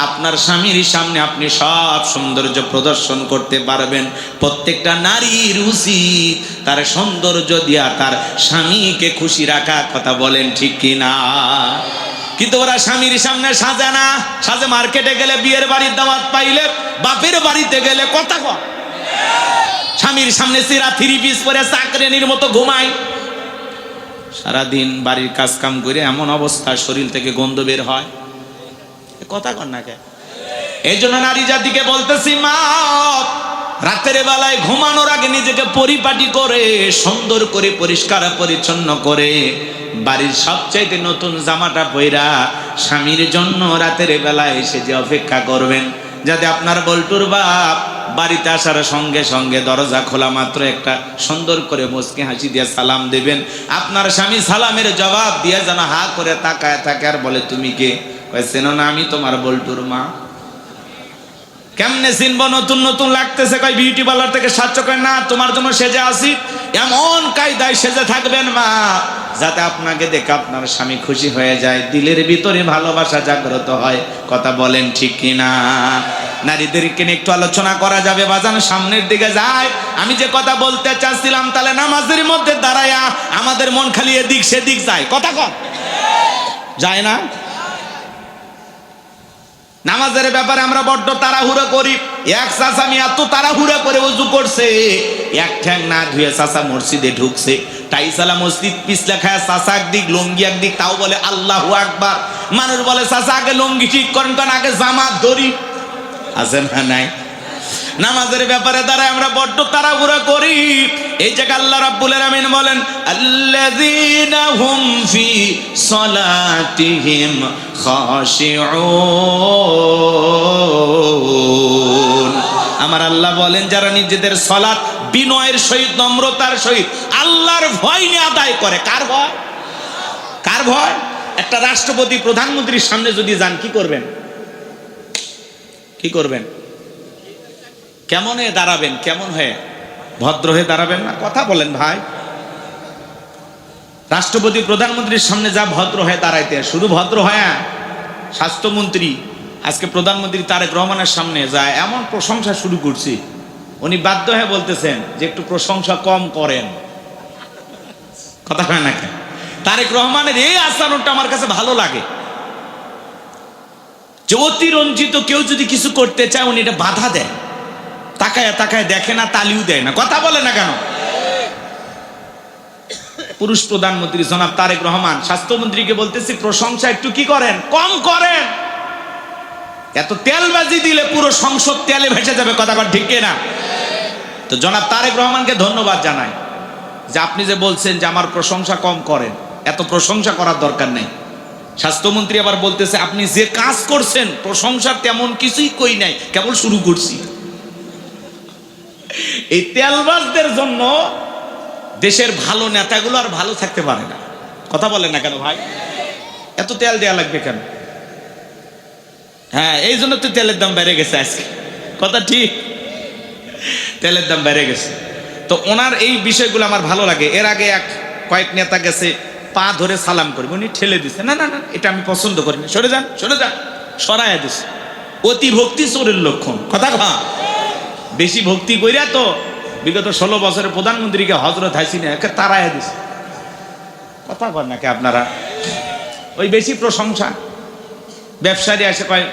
আপনার স্বামীর সামনে আপনি সব সৌন্দর্য প্রদর্শন করতে পারবেন। প্রত্যেকটা নারীর উচিত তার সৌন্দর্য দিয়া তার স্বামীকে খুশি রাখা। কথা বলেন ঠিক কিনা? কিন্তু ওরা স্বামীর সামনে সাজে না। সাজে মার্কেটে গেলে, বিয়ের বাড়ির দাওয়াত পাইলে, বাপের বাড়িতে গেলে। কথা কয় স্বামীর সামনে সিরা থ্রি পিস পরে চাকরানির মতো ঘুমায়। সারাদিন বাড়ির কাজ কাম করে এমন অবস্থা, শরীর থেকে গন্ধ বের হয়। কথা কন না কে? এই জন্য নারী জাতিকে বলতেছি মা, রাতের বেলায় ঘুমানোর আগে নিজেকে পরিপাটি করে সুন্দর করে পরিষ্কার পরিচ্ছন্ন করে বাড়ির সবচাইতে নতুন জামাটা পইরা স্বামীর জন্য রাতের বেলায় এসে যে অপেক্ষা করবেন, যাতে আপনার বল্টুর বাপ বাড়িতে আসার সঙ্গে সঙ্গে দরজা খোলা মাত্র একটা সুন্দর করে মুচকি হাসি দিয়ে সালাম দেবেন। আপনার স্বামী সালামের জবাব দিয়ে যেন হা করে তাকায় থাকে আর বলে তুমি কে? চেনো না আমি তোমার বল্টুর মা। কেমনে চিনবো? নতুন নতুন লাগতেছে, কয় বিউটি পার্লার থেকে সাহায্য করে না, তোমার জন্য সেজে আসি। এমন কায়দায় সেজে থাকবেন মা যাতে আপনাকে দেখে আপনার স্বামী খুশি হয়ে যায়, দিলের ভিতরে ভালোবাসা জাগ্রত হয়। কথা বলেন ঠিক কিনা? নারীদেরকে নিয়ে একটু আলোচনা করা যাবে বাজান, সামনের দিকে যায়। আমি যে কথা বলতে চাচ্ছিলাম, তাহলে নামাজের মধ্যে দাঁড়ায়া আমাদের মন খালি এদিক সেদিক যায়। কথা কন যায় না? নামাজের ব্যাপারে আমরা বড্ড তাড়াহুড়ো করি। এক চাচা আমি এত তাড়াহুড়ো করে ওযু করছে, এক ঠ্যাং না ধুয়ে চাচা মসজিদে ঢুকছে। টাইসালা মসজিদ পিছলে খায়, চাচা একদিক লুঙ্গি একদিক, তাও বলে আল্লাহু আকবার। মানুষ বলে চাচা আগে লুঙ্গি ঠিক করেন, কারণ আগে জামাত ধরি। আছে না নাই? নামাজের ব্যাপারে দাঁড়ায় আমরা বড্ড তাড়াহুড়ো করি। এই জায়গা আল্লাহ রাব্বুল আলামিন বলেন আল্লাযীনা হুম ফি সালাতিহিম খাশিউন। আমার আল্লাহ বলেন যারা নিজেদের সালাত বিনয়ের সহিত, নম্রতার সহিত, আল্লাহর ভয় নিয়ে আদায় করে। কার ভয়? কার ভয়? একটা রাষ্ট্রপতি প্রধানমন্ত্রীর সামনে যদি যান কি করবেন? কি করবেন? কেমন হয়ে দাঁড়াবেন? কেমন হয়ে? ভদ্র হয়ে দাঁড়াবেন না? কথা বলেন ভাই। রাষ্ট্রপতি প্রধানমন্ত্রীর সামনে যা ভদ্র হয়ে দাঁড়াইতে, শুধু ভদ্র হয়। স্বাস্থ্যমন্ত্রী আজকে প্রধানমন্ত্রী তারেক রহমানের সামনে যায় এমন প্রশংসা শুরু করছি, উনি বাধ্য হয়ে বলতেছেন যে একটু প্রশংসা কম করেন। কথা হয় না কেন? তারেক রহমানের এই আচরণটা আমার কাছে ভালো লাগে, যে অতিরঞ্জিত কেউ যদি কিছু করতে চায় উনি এটা বাধা দেয়, তাকায় তাকায় দেখে না, তালিও দেয় না। কথা বলে না কেন? পুরুষ প্রধানমন্ত্রী জনাব তারেক রহমান স্বাস্থ্যমন্ত্রীকে বলতেছি প্রশংসা একটু কি করেন, কম করেন। এত তেলবাজি দিলে পুরো সংসদ তেলে ভেসে যাবে। কথা ঠিক না? তো জনাব তারেক রহমানকে ধন্যবাদ জানাই। যে আপনি যে বলছেন যে আমার প্রশংসা কম করেন, এত প্রশংসা করার দরকার নেই। স্বাস্থ্যমন্ত্রী আবার বলতেছে আপনি যে কাজ করছেন প্রশংসার তেমন কিছুই কই নাই, কেবল শুরু করছি। এই তেলবাজদের জন্য দেশের ভালো নেতাগুলো আর ভালো থাকতে পারে না। কথা বলেন না কেন ভাই? এত তেল দেয়া লাগবে কেন? হ্যাঁ, এই জন্য তো তেলের দাম বেড়ে গেছে আজকে। কথা ঠিক, তেলের দাম বেড়ে গেছে। তো ওনার এই বিষয়গুলো আমার ভালো লাগে। এর আগে কয়েক নেতা গেছে, পা ধরে সালাম করবে, উনি ঠেলে দিচ্ছে, না না না এটা আমি পছন্দ করি না, সরে যান সরে যান, সরাইয়া দিচ্ছে। অতি ভক্তি চোরের লক্ষণ। কথা কা বেশি ভক্তি কইরা তো বিগত 16 বছরে প্রধানমন্ত্রীকে হযরত হাসিনা একে তাড়াইয়া দিছে। কথা বল নাকি আপনারা? ওই বেশি প্রশংসা। ব্যবসায়ী এসে কয়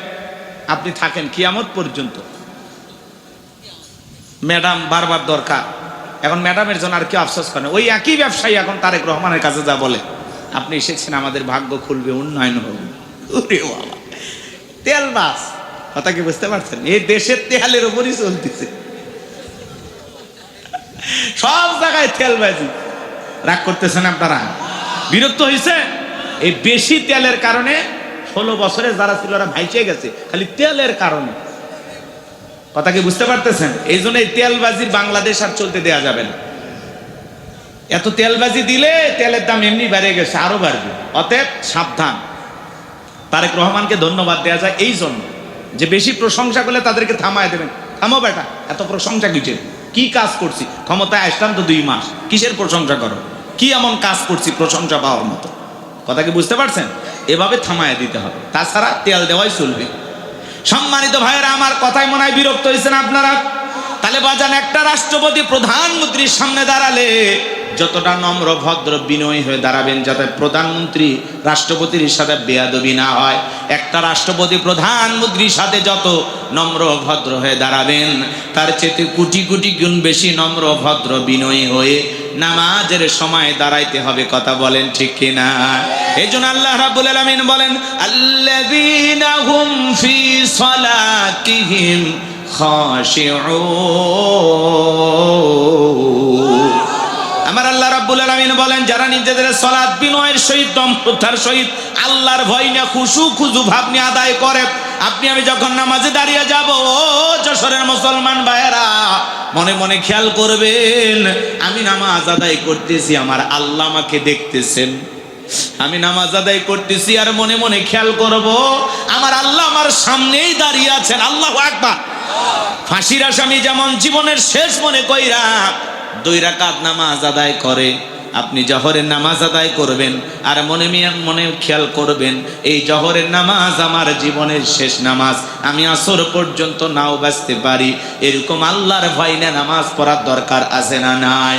আপনি থাকেন কিয়ামত পর্যন্ত, ম্যাডাম বারবার দরকার। এখন ম্যাডামের জন্য আর কি আফসোস করেন? ওই একই ব্যবসায়ী এখন তারেক রহমানের কাছে যা বলে, আপনি এসেছেন আমাদের ভাগ্য খুলবে, উন্নয়ন হবে। ওরে বাবা, তেল বাস। কথা কি বুঝতে পারছেন? এই দেশের তেলের উপরই চলতেছে, সব জায়গায় তেলবাজি। রাগ করতেছেন আপনারা? বিরক্ত হয়েছে? এই বেশি তেলের কারণে 16 বছরে যারা ছিল ওরা ভাইচে গেছে, খালি তেলের কারণে। কথা কি বুঝতে পারতেছেন? এই জন্য এই তেলবাজি বাংলাদেশ আর চলতে দেয়া যাবে না। এত তেলবাজি দিলে তেলের দাম এমনি বেড়ে গেছে, আরো বাড়বে। অতএব সাবধান। তারেক রহমানকে ধন্যবাদ দেয়া যায় এই জন্য যে বেশি প্রশংসা করলে তাদেরকে থামায় দেবেন। থামো বেটা, এত প্রশংসা কিসের? কি কাজ করছি? ক্ষমতায় আসলাম তো 2 মাস, কিসের প্রশংসা করো? কি এমন কাজ করছি প্রশংসা পাওয়ার মতো? কথা কি বুঝতে পারছেন? এভাবে থামায় দিতে হবে, তাছাড়া তেল দেওয়াই চলবে। সম্মানিত ভাইয়েরা, আমার কথায় মনে হয় বিরক্ত হয়েছেন আপনারা। তাহলে বাজান, একটা রাষ্ট্রপতি প্রধানমন্ত্রীর সামনে দাঁড়ালে যতটা নম্র ভদ্র বিনয়ী হয়ে দাঁড়াবেন, যাতে প্রধানমন্ত্রী রাষ্ট্রপতির সাথে বেয়াদবি না হয়। একটা রাষ্ট্রপতি প্রধানমন্ত্রীর সাথে যত নম্র ভদ্র হয়ে দাঁড়াবেন, তার চেয়ে কোটি কোটি গুণ বেশি নম্র ভদ্র বিনয়ী হয়ে নামাজের সময় দাঁড়াইতে হবে। কথা বলেন ঠিক কিনা? এই জন্য আল্লাহ রাব্বুল আলামিন বলেন, আল্লাযীনা হুম ফি সালাতিহিম খাশিউন। আমার আল্লাহ রাব্বুল আলামিন বলেন, যারা নিজেদের সালাত বিনয়ের সহিত দম্ভতার সহিত আল্লাহর ভয় নিয়ে খুশু খুজু ভাব নিয়ে আদায় করে। আপনি আমি যখন নামাজে দাঁড়িয়ে যাব, ও যশোরের মুসলমান ভাইয়েরা, মনে মনে খেয়াল করবেন, আমি নামাজ আদায় করতেছি, আমার আল্লাহ আমাকে দেখতেছেন। আমি নামাজ আদায় করতেছি আর মনে মনে খেয়াল করব, আমার আল্লাহ আমার সামনেই দাঁড়িয়ে আছেন। আল্লাহু আকবার। ফাঁসির আসামি যেমন জীবনের শেষ মনে কইরা 2 রাকাত নামাজ আদায় করে, আপনি জহরের নামাজ আদায় করবেন আর মনে মনে খেয়াল করবেন, এই জহরের নামাজ আমার জীবনের শেষ নামাজ, আমি আসর পর্যন্ত নাও বাঁচতে পারি। এরকম আল্লাহর ভয় নিয়ে নামাজ পড়ার দরকার আছে না নাই?